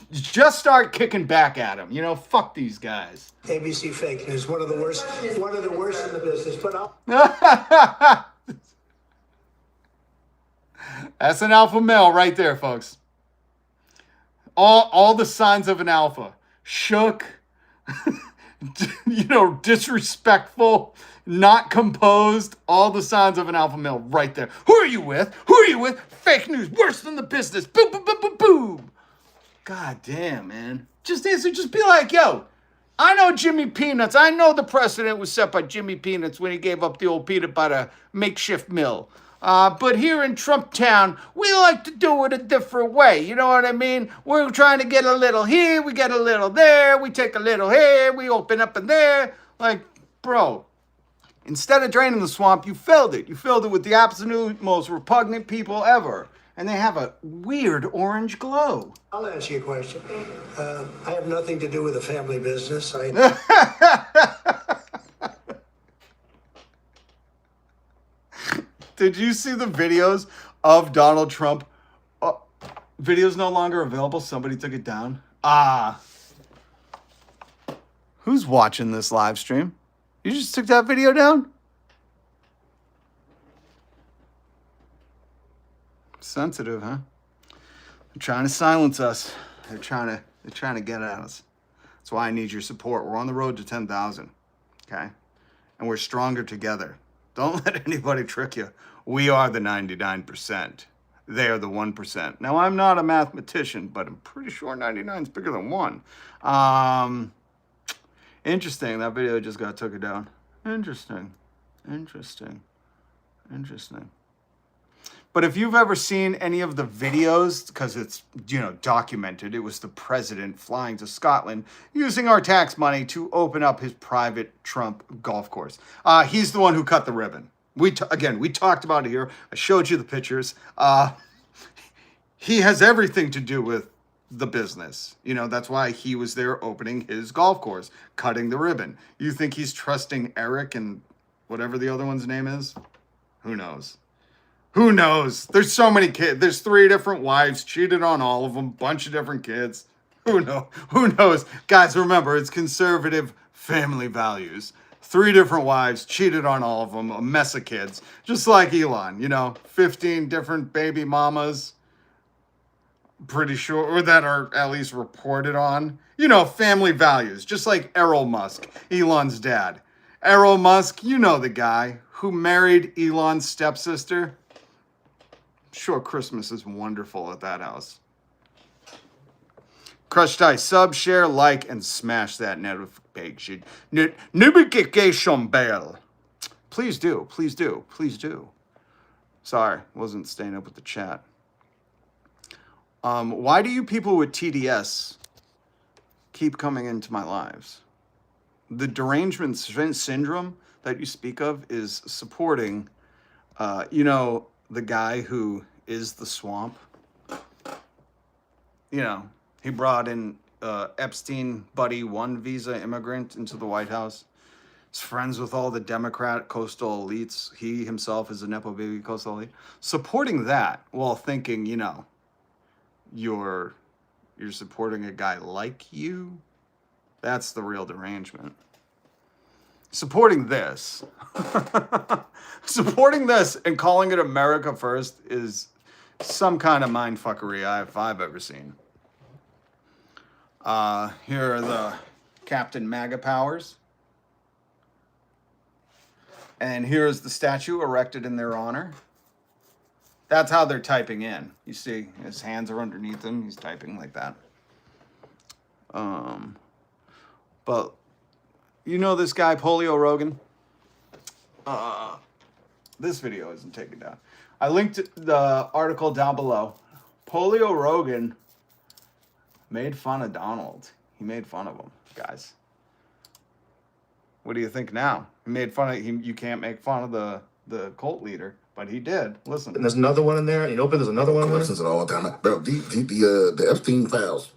just start kicking back at them. Fuck these guys. ABC fake news. One of the worst in the business. But That's an alpha male right there, folks. All the signs of an alpha. Shook, disrespectful, not composed. All the signs of an alpha male right there. Who are you with? Who are you with? Fake news, worse than the business. Boom, boom, boom, boom, boom. God damn, man. Just answer, just be like, yo, I know Jimmy Peanuts. I know the precedent was set by Jimmy Peanuts when he gave up the old peanut butter makeshift mill. But here in Trump Town, we like to do it a different way. You know what I mean? We're trying to get a little here, we get a little there, we take a little here, we open up in there. Like, bro, instead of draining the swamp, you filled it. You filled it with the absolute most repugnant people ever. And they have a weird orange glow. I'll answer your question. I have nothing to do with the family business. Did you see the videos of Donald Trump? Video's no longer available. Somebody took it down. Who's watching this live stream? You just took that video down? Sensitive, huh? They're trying to silence us. They're trying to get at us. That's why I need your support. We're on the road to 10,000. Okay? And we're stronger together. Don't let anybody trick you. We are the 99%. They are the 1%. Now, I'm not a mathematician, but I'm pretty sure 99 is bigger than 1. Interesting. That video just got taken down. Interesting. But if you've ever seen any of the videos, because it's, documented, it was the president flying to Scotland using our tax money to open up his private Trump golf course. He's the one who cut the ribbon. We talked about it here. I showed you the pictures. He has everything to do with the business. That's why he was there opening his golf course, cutting the ribbon. You think he's trusting Eric and whatever the other one's name is? Who knows? Who knows? There's so many kids. There's 3 different wives, cheated on all of them, bunch of different kids. Who knows? Guys, remember, it's conservative family values. 3 different wives, cheated on all of them, a mess of kids. Just like Elon, 15 different baby mamas. Pretty sure, or that are at least reported on. Family values. Just like Errol Musk, Elon's dad. Errol Musk, the guy who married Elon's stepsister. Sure, Christmas is wonderful at that house. Crush Die, sub, share, like, and smash that notification bell. Please do. Sorry, wasn't staying up with the chat. Why do you people with TDS keep coming into my lives? The derangement syndrome that you speak of is supporting, the guy who is the swamp. He brought in Epstein buddy 1 visa immigrant into the White House. He's friends with all the Democrat coastal elites. He himself is a Nepo baby coastal elite. Supporting that while thinking, you're supporting a guy like you. That's the real derangement. Supporting this and calling it America First is some kind of mindfuckery if I've ever seen. Here are the Captain MAGA powers. And here's the statue erected in their honor. That's how they're typing in. You see, his hands are underneath him. He's typing like that. But this guy, Polio Rogan? This video isn't taken down. I linked the article down below. Polio Rogan made fun of Donald. He made fun of him, guys. What do you think now? He made fun of him. You can't make fun of the cult leader, but he did. Listen. And there's another one in there. There's another one in there. Questions all the time. Bro, the Epstein files.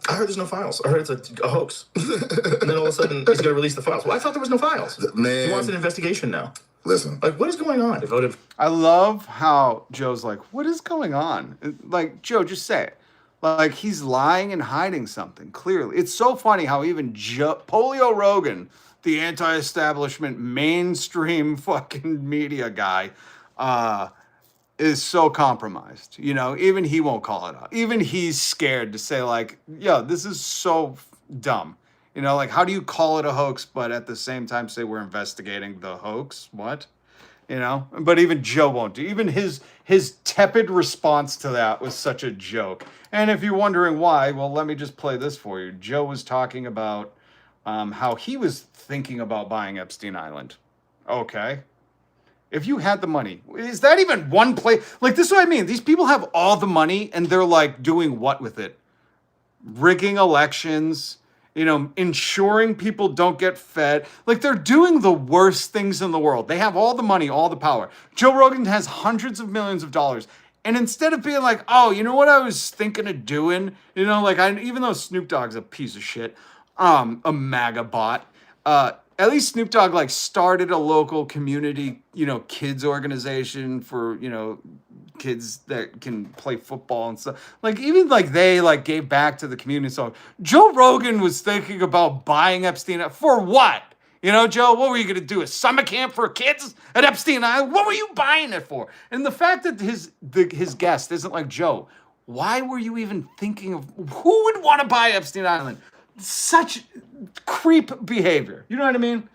I heard there's no files. I heard it's a hoax. And then all of a sudden, he's going to release the files. Well, I thought there was no files. Man. He wants an investigation now. Listen. What is going on? I love how Joe's like, what is going on? Like, Joe, just say it. Like, he's lying and hiding something, clearly. It's so funny how even Polio Rogan, the anti-establishment mainstream fucking media guy, is so compromised. Even he won't call it out. Even he's scared to say, like, yo, this is so dumb. How do you call it a hoax, but at the same time say we're investigating the hoax? What? But even Joe won't do. Even his tepid response to that was such a joke. And if you're wondering why, well, let me just play this for you. Joe was talking about how he was thinking about buying Epstein Island. Okay. If you had the money, is that even one place? Like, this is what I mean. These people have all the money and they're like doing what with it? Rigging elections, ensuring people don't get fed. Like, they're doing the worst things in the world. They have all the money, all the power. Joe Rogan has hundreds of millions of dollars. And instead of being like, oh, you know what I was thinking of doing? Even though Snoop Dogg's a piece of shit, a MAGA bot, at least Snoop Dogg started a local community, kids organization for, kids that can play football and stuff. They gave back to the community. So Joe Rogan was thinking about buying Epstein for what? Joe, what were you going to do? A summer camp for kids at Epstein Island? What were you buying it for? And the fact that his guest isn't like, Joe, why were you even thinking of who would want to buy Epstein Island? Such creep behavior. You know what I mean?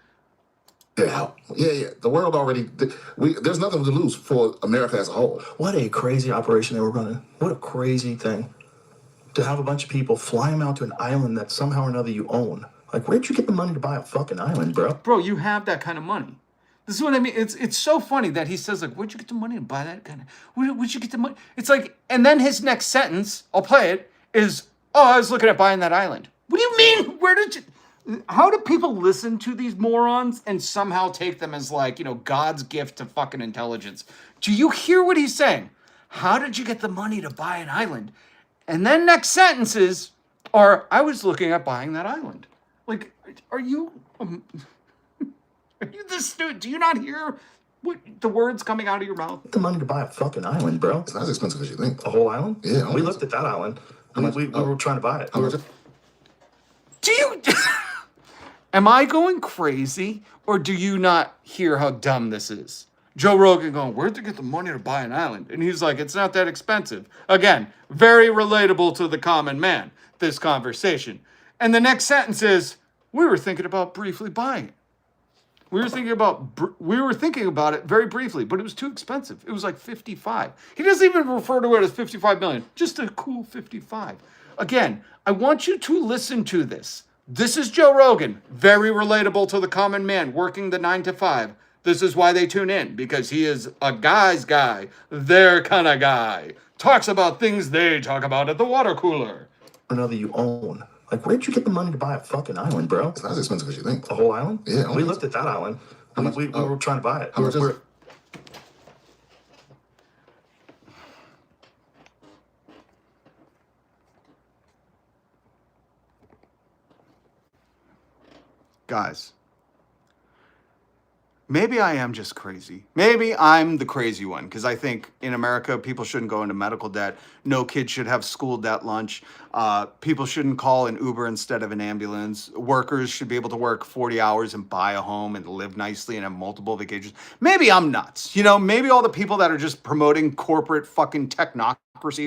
Yeah. The world already. There's nothing to lose for America as a whole. What a crazy operation they were running. What a crazy thing. To have a bunch of people fly them out to an island that somehow or another you own. Like, where'd you get the money to buy a fucking island, bro? Bro, you have that kind of money. This is what I mean. It's so funny that he says, like, where'd you get the money to buy that kind of... Where'd you get the money? It's like... And then his next sentence, I'll play it, is, oh, I was looking at buying that island. What do you mean? Where did you... How do people listen to these morons and somehow take them as, like, you know, God's gift to fucking intelligence? Do you hear what he's saying? How did you get the money to buy an island? And then next sentences are, I was looking at buying that island. Like, are you this stupid? Do you not hear what the words coming out of your mouth? The money to buy a fucking island, bro. It's not as expensive as you think. A whole island? Yeah. We looked at that island. We were trying to buy it. How much? Do you... Am I going crazy? Or do you not hear how dumb this is? Joe Rogan going, where'd they get the money to buy an island? And he's like, it's not that expensive. Again, very relatable to the common man, this conversation. And the next sentence is, we were thinking about briefly buying it. We were thinking about it very briefly, but it was too expensive. It was like 55. He doesn't even refer to it as 55 million, just a cool 55. Again, I want you to listen to this. This is Joe Rogan, very relatable to the common man, working the 9 to 5. This is why they tune in, because he is a guy's guy, their kind of guy. Talks about things they talk about at the water cooler. Another you own. Like, where'd you get the money to buy a fucking island, bro? It's not as expensive as you think. A whole island? Yeah. We looked at that island. We were trying to buy it. How much is it? Guys, maybe I am just crazy. Maybe I'm the crazy one, because I think in America, people shouldn't go into medical debt. No kid should have school debt lunch. People shouldn't call an Uber instead of an ambulance. Workers should be able to work 40 hours and buy a home and live nicely and have multiple vacations. Maybe I'm nuts. You know, maybe all the people that are just promoting corporate fucking technocracy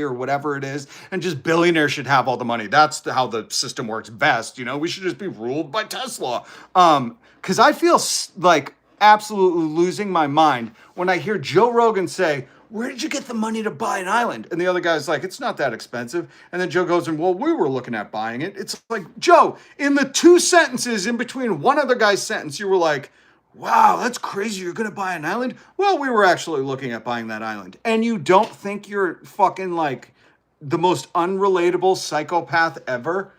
or whatever it is, and just billionaires should have all the money. That's how the system works best. You know, we should just be ruled by Tesla. Because I feel like absolutely losing my mind when I hear Joe Rogan say, where did you get the money to buy an island? And the other guy's like, it's not that expensive. And then Joe goes, well, we were looking at buying it. It's like, Joe, in the 2 sentences in between one other guy's sentence, you were like, wow, that's crazy. You're going to buy an island? Well, we were actually looking at buying that island. And you don't think you're fucking like the most unrelatable psychopath ever?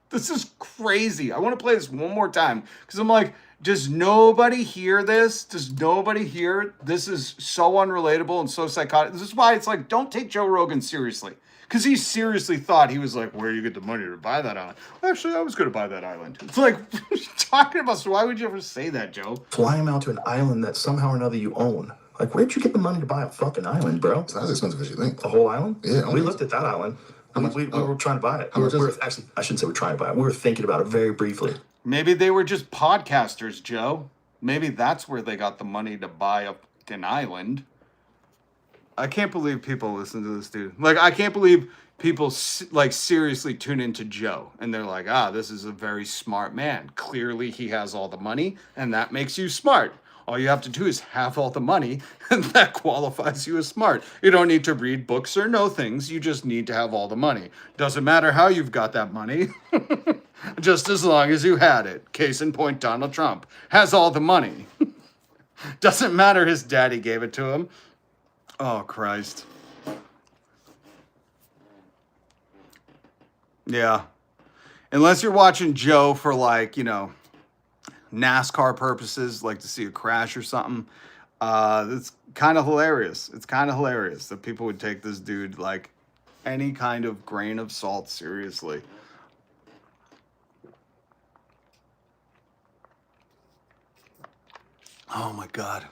This is crazy. I want to play this one more time because I'm like, does nobody hear this? Does nobody hear it? This is so unrelatable and so psychotic. This is why it's like, don't take Joe Rogan seriously. Because he seriously thought, he was like, where do you get the money to buy that island? Well, actually, I was going to buy that island. It's like, what are you talking about? So why would you ever say that, Joe? Fly them out to an island that somehow or another you own. Like, where'd you get the money to buy a fucking island, bro? It's not as expensive as you think. A whole island? Yeah. We looked at that island. We were trying to buy it. Actually, I shouldn't say we're trying to buy it. We were thinking about it very briefly. Maybe they were just podcasters, Joe. Maybe that's where they got the money to buy an island. I can't believe people listen to this dude. Like, I can't believe people like seriously tune into Joe and they're like, this is a very smart man. Clearly he has all the money and that makes you smart. All you have to do is have all the money and that qualifies you as smart. You don't need to read books or know things. You just need to have all the money. Doesn't matter how you've got that money. Just as long as you had it. Case in point, Donald Trump has all the money. Doesn't matter his daddy gave it to him. Oh, Christ. Yeah. Unless you're watching Joe for like, you know, NASCAR purposes, like to see a crash or something. It's kind of hilarious. It's kind of hilarious that people would take this dude like any kind of grain of salt seriously. Oh my God.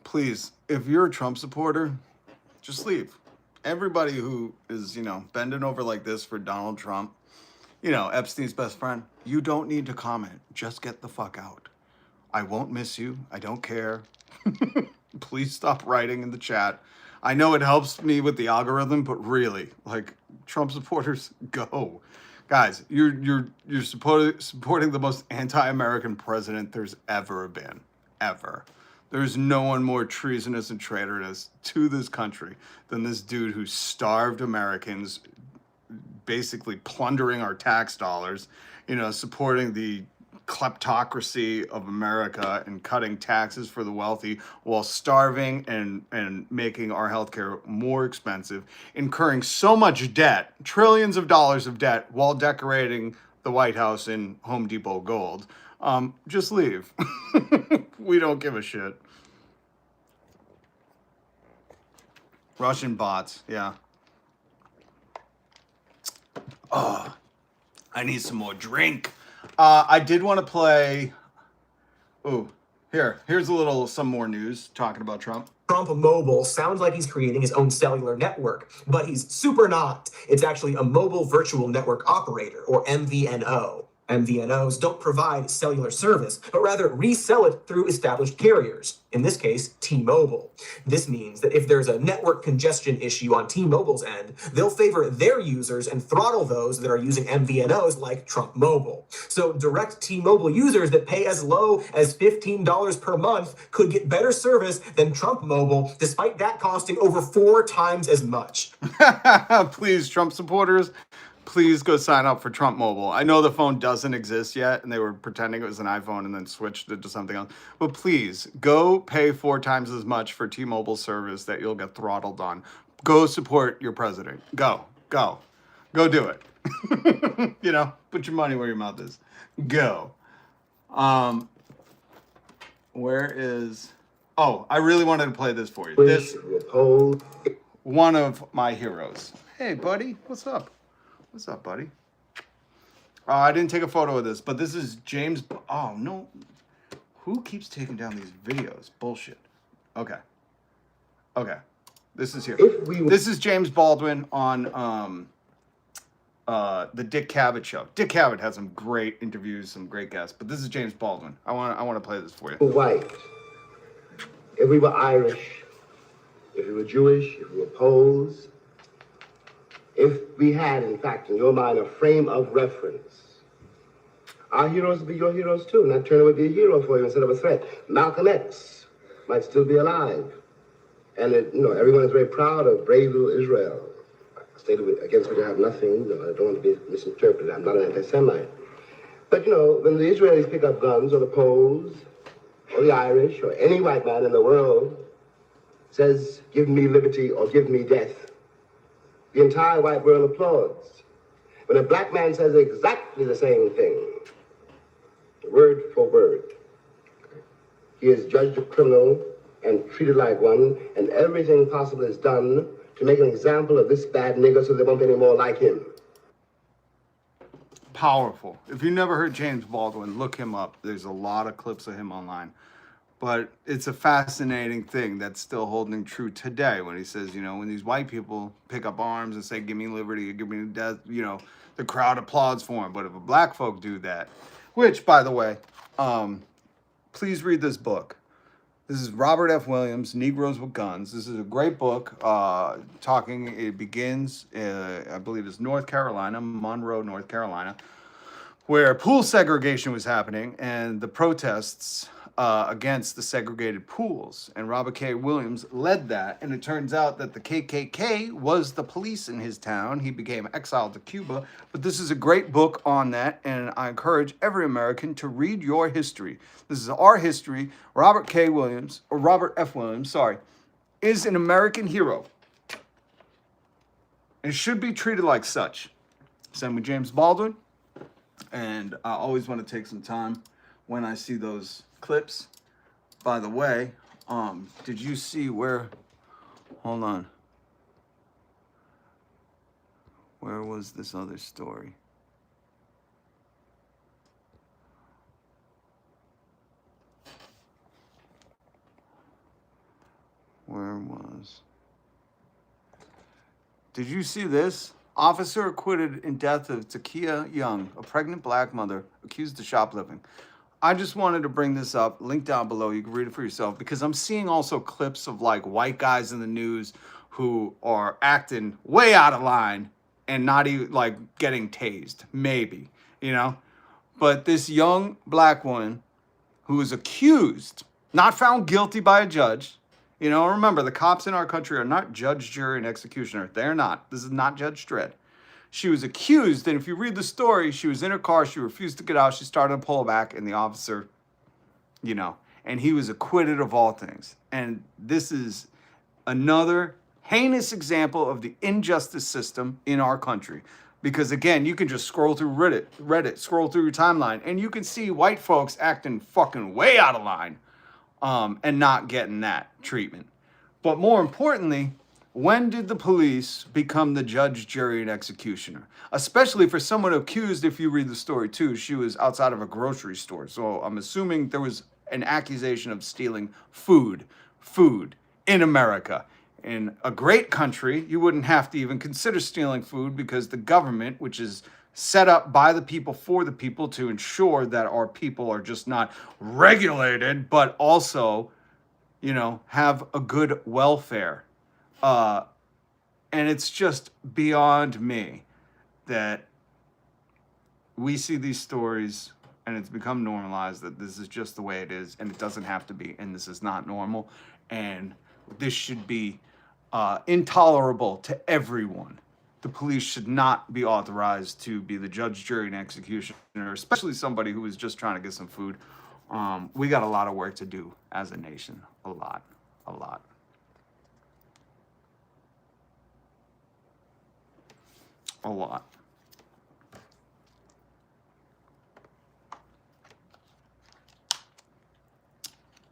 Please, if you're a Trump supporter, just leave. Everybody who is, you know, bending over like this for Donald Trump, you know, Epstein's best friend, you don't need to comment. Just get the fuck out. I won't miss you. I don't care. Please stop writing in the chat. I know it helps me with the algorithm, but really, like, Trump supporters, go. Guys, you're supporting the most anti-American president there's ever been, ever. There's no one more treasonous and traitorous to this country than this dude who starved Americans, basically plundering our tax dollars, supporting the kleptocracy of America and cutting taxes for the wealthy while starving and making our healthcare more expensive, incurring so much debt, trillions of dollars of debt, while decorating the White House in Home Depot gold. Just leave. We don't give a shit. Russian bots, yeah. Oh, I need some more drink. I did want to play. Oh, here's some more news talking about Trump. Trump Mobile sounds like he's creating his own cellular network, but he's super not. It's actually a mobile virtual network operator, or MVNO. MVNOs don't provide cellular service, but rather resell it through established carriers, in this case, T-Mobile. This means that if there's a network congestion issue on T-Mobile's end, they'll favor their users and throttle those that are using MVNOs like Trump Mobile. So direct T-Mobile users that pay as low as $15 per month could get better service than Trump Mobile, despite that costing over 4 times as much. Please, Trump supporters, please go sign up for Trump Mobile. I know the phone doesn't exist yet, and they were pretending it was an iPhone and then switched it to something else. But please, go pay 4 times as much for T-Mobile service that you'll get throttled on. Go support your president. Go do it. Put your money where your mouth is. Go. Where is... Oh, I really wanted to play this for you. This, one of my heroes. Hey, buddy. What's up? What's up, buddy? I didn't take a photo of this, but this is James... Oh, no. Who keeps taking down these videos? Bullshit. Okay. This is here. This is James Baldwin on the Dick Cavett show. Dick Cavett has some great interviews, some great guests, but this is James Baldwin. I want to play this for you. White. If we were Irish, if we were Jewish, if we were Poles, if we had, in fact, in your mind, a frame of reference, our heroes would be your heroes too. Nat Turner would be a hero for you instead of a threat. Malcolm X might still be alive. And, everyone is very proud of brave little Israel, a state against which I have nothing. I don't want to be misinterpreted. I'm not an anti-Semite. But, when the Israelis pick up guns, or the Poles, or the Irish, or any white man in the world says, give me liberty or give me death, the entire white world applauds. When a black man says exactly the same thing, word for word, he is judged a criminal and treated like one, and everything possible is done to make an example of this bad nigger so there won't be any more like him. Powerful. If you never heard James Baldwin, look him up. There's a lot of clips of him online. But it's a fascinating thing that's still holding true today when he says, when these white people pick up arms and say, give me liberty, give me death, the crowd applauds for him. But if a black folk do that, which, by the way, please read this book. This is Robert F. Williams, Negroes with Guns. This is a great book. It begins, I believe it's North Carolina, Monroe, North Carolina, where pool segregation was happening and the protests against the segregated pools. And Robert K. Williams led that. And it turns out that the KKK was the police in his town. He became exiled to Cuba. But this is a great book on that. And I encourage every American to read your history. This is our history. Robert F. Williams, is an American hero. And should be treated like such. Same with James Baldwin. And I always want to take some time when I see those clips. By the way, did you see where... Hold on. Where was this other story? Where was... Did you see this? Officer acquitted in death of Takia Young, a pregnant black mother accused of shoplifting. I just wanted to bring this up. Link down below. You can read it for yourself because I'm seeing also clips of like white guys in the news who are acting way out of line and not even like getting tased, maybe, you know. But this young black woman who was accused, not found guilty by a judge. You know, remember, the cops in our country are not judge, jury, and executioner. They're not. This is not Judge Dredd. She was accused, and if you read the story, she was in her car, she refused to get out, she started to pull back, and the officer, you know, and he was acquitted of all things. And this is another heinous example of the injustice system in our country. Because again, you can just scroll through Reddit, scroll through your timeline, and you can see white folks acting fucking way out of line, and not getting that treatment. But more importantly, when did the police become the judge, jury, and executioner? Especially for someone accused, if you read the story too, she was outside of a grocery store. So I'm assuming there was an accusation of stealing food in America. In a great country, you wouldn't have to even consider stealing food because the government, which is set up by the people for the people to ensure that our people are just not regulated, but also, you know, have a good welfare. And it's just beyond me that we see these stories and it's become normalized that this is just the way it is and it doesn't have to be, and this is not normal, and this should be intolerable to everyone. The police should not be authorized to be the judge, jury, and executioner, especially somebody who is just trying to get some food. We got a lot of work to do as a nation. A lot. A lot.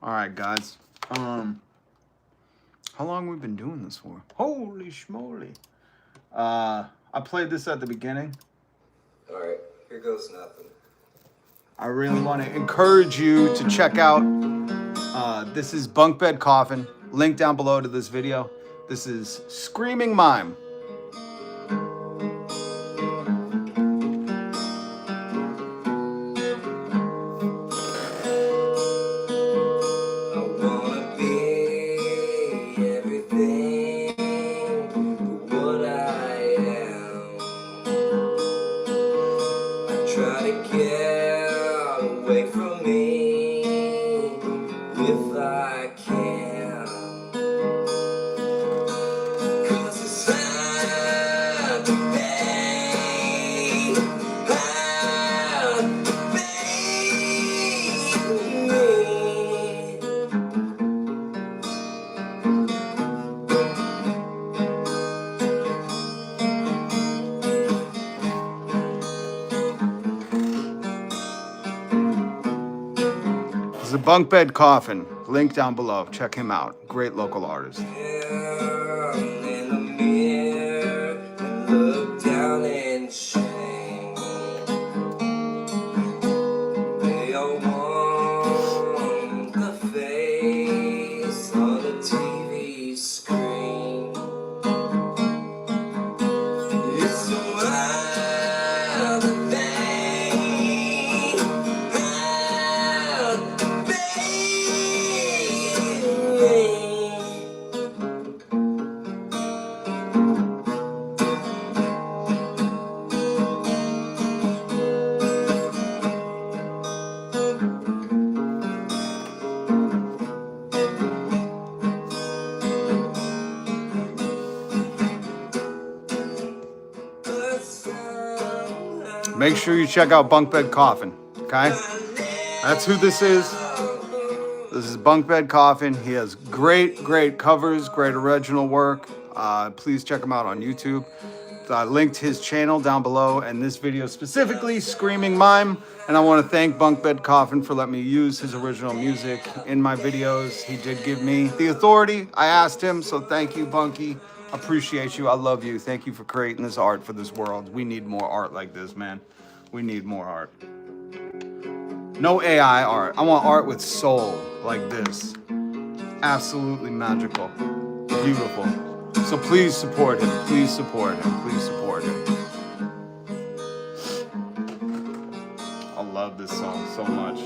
All right, guys. How long have we been doing this for? Holy schmoly. I played this at the beginning. All right, here goes nothing. I really want to encourage you to check out, this is Bunk Bed Coffin, link down below to this video. This is Screaming Mime. The Bunk Bed Coffin, link down below. Check him out. Great local artist. In the mirror and look down in shame. They all want the face on a TV screen. It's a wild thing. Make sure you check out Bunk Bed Coffin, okay? That's who this is. This is Bunk Bed Coffin. He has great covers, great original work. Please check him out on YouTube. I linked his channel down below, and this video specifically, Screaming Mime. And I want to thank Bunk Bed Coffin for letting me use his original music in my videos. He did give me the authority. I asked him, so thank you, Bunky. Appreciate you. I love you. Thank you for creating this art for this world. We need more art like this, man. We need more art. No AI art. I want art with soul like this. Absolutely magical. Beautiful. So please support him. Please support him. Please support him. I love this song so much.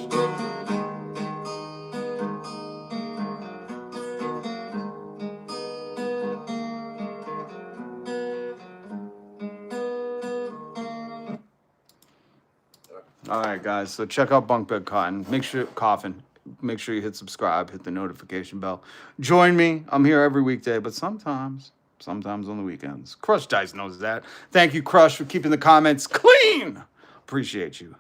All right, guys. So check out Bunk Bed Cotton. Make sure you hit subscribe, hit the notification bell. Join me. I'm here every weekday, but sometimes on the weekends. Crush Dice knows that. Thank you, Crush, for keeping the comments clean. Appreciate you.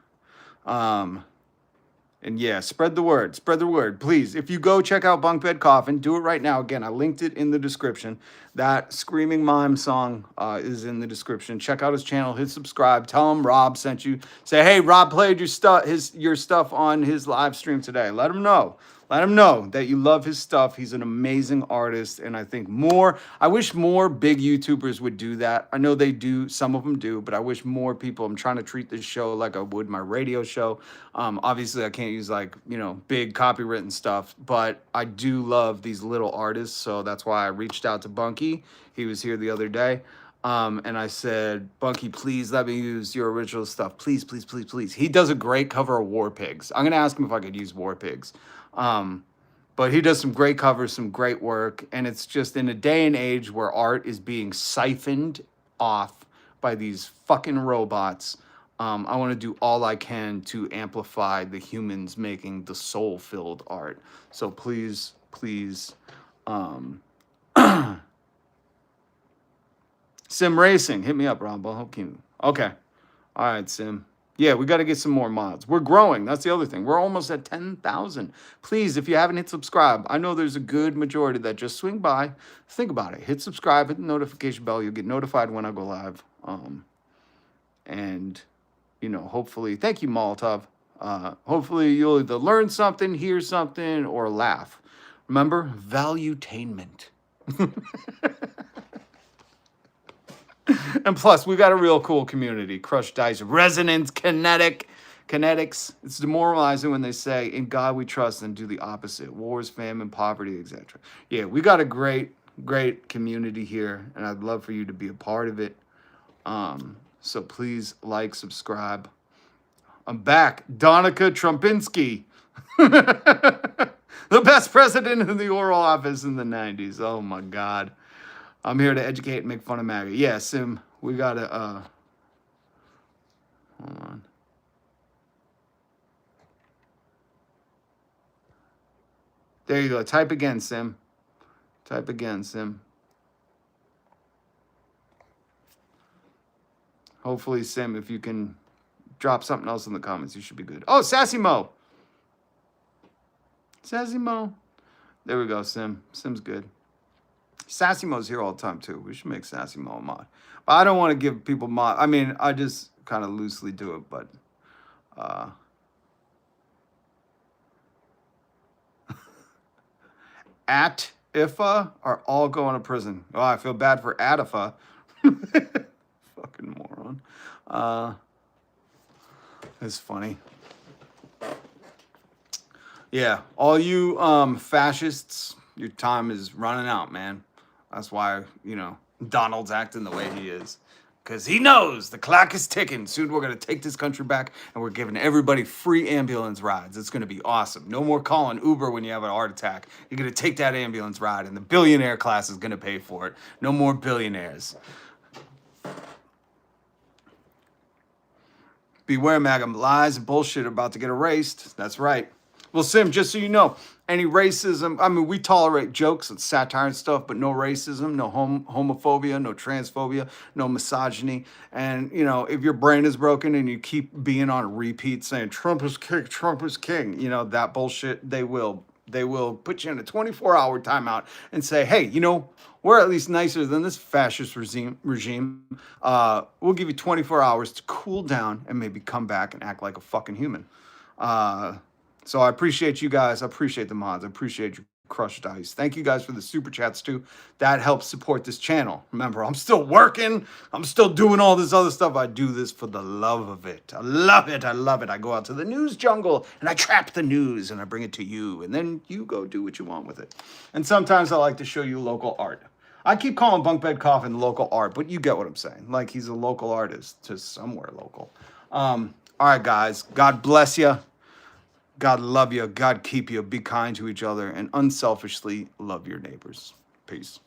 And yeah, spread the word. Spread the word. Please, if you go check out Bunk Bed Coffin, do it right now. Again, I linked it in the description. That Screaming Mime song is in the description. Check out his channel. Hit subscribe. Tell him Rob sent you. Say, hey, Rob played your stuff on his live stream today. Let him know. Let him know that you love his stuff. He's an amazing artist. And I think I wish more big YouTubers would do that. I know they do. Some of them do. But I wish more people, I'm trying to treat this show like I would my radio show. Obviously, I can't use big copywritten stuff. But I do love these little artists. So that's why I reached out to Bunky. He was here the other day. And I said, Bunky, please let me use your original stuff. Please, please, please, please. He does a great cover of War Pigs. I'm going to ask him if I could use War Pigs. But he does some great covers, some great work. And it's just in a day and age where art is being siphoned off by these fucking robots. I want to do all I can to amplify the humans making the soul-filled art. So please, please, Sim Racing, hit me up, Rob. Okay. All right, Sim. Yeah, we got to get some more mods. We're growing. That's the other thing. We're almost at 10,000. Please, if you haven't hit subscribe, I know there's a good majority that just swing by. Think about it. Hit subscribe, hit the notification bell. You'll get notified when I go live. And, hopefully, thank you, Molotov. Hopefully, you'll either learn something, hear something, or laugh. Remember, valuetainment. And plus, we got a real cool community. Crush Dice, Resonance, Kinetics. It's demoralizing when they say, in God we trust, and do the opposite. Wars, famine, poverty, etc. Yeah, we got a great, great community here, and I'd love for you to be a part of it. So please subscribe. I'm back. Donica Trumpinski. The best president in the Oral Office in the 90s. Oh, my God. I'm here to educate and make fun of MAGA. Yeah, Sim, we got to, hold on. There you go. Type again, Sim. Type again, Sim. Hopefully, Sim, if you can drop something else in the comments, you should be good. Oh, Sassy Mo. Sassy Mo. There we go, Sim. Sim's good. Sassy Mo's here all the time, too. We should make Sassy Mo a mod. But I don't want to give people mod. I mean, I just kind of loosely do it, but... Atifa are all going to prison. Oh, I feel bad for Atifa. Fucking moron. It's funny. Yeah, all you fascists, your time is running out, man. That's why, Donald's acting the way he is. Because he knows the clock is ticking. Soon we're going to take this country back, and we're giving everybody free ambulance rides. It's going to be awesome. No more calling Uber when you have a heart attack. You're going to take that ambulance ride, and the billionaire class is going to pay for it. No more billionaires. Beware, MAGA. Lies and bullshit are about to get erased. That's right. Well, Sim, just so you know, any racism, I mean, we tolerate jokes and satire and stuff, but no racism, no homophobia, no transphobia, no misogyny. And, if your brain is broken and you keep being on repeat saying, Trump is king, that bullshit, they will put you in a 24-hour timeout and say, hey, we're at least nicer than this fascist regime. We'll give you 24 hours to cool down and maybe come back and act like a fucking human. So I appreciate you guys. I appreciate the mods. I appreciate you, Crush Dice. Thank you guys for the super chats too. That helps support this channel. Remember, I'm still working. I'm still doing all this other stuff. I do this for the love of it. I love it. I love it. I go out to the news jungle and I trap the news and I bring it to you. And then you go do what you want with it. And sometimes I like to show you local art. I keep calling Bunk Bed Coffin local art, but you get what I'm saying. Like he's a local artist to somewhere local. All right, guys. God bless you. God love you. God keep you. Be kind to each other and unselfishly love your neighbors. Peace.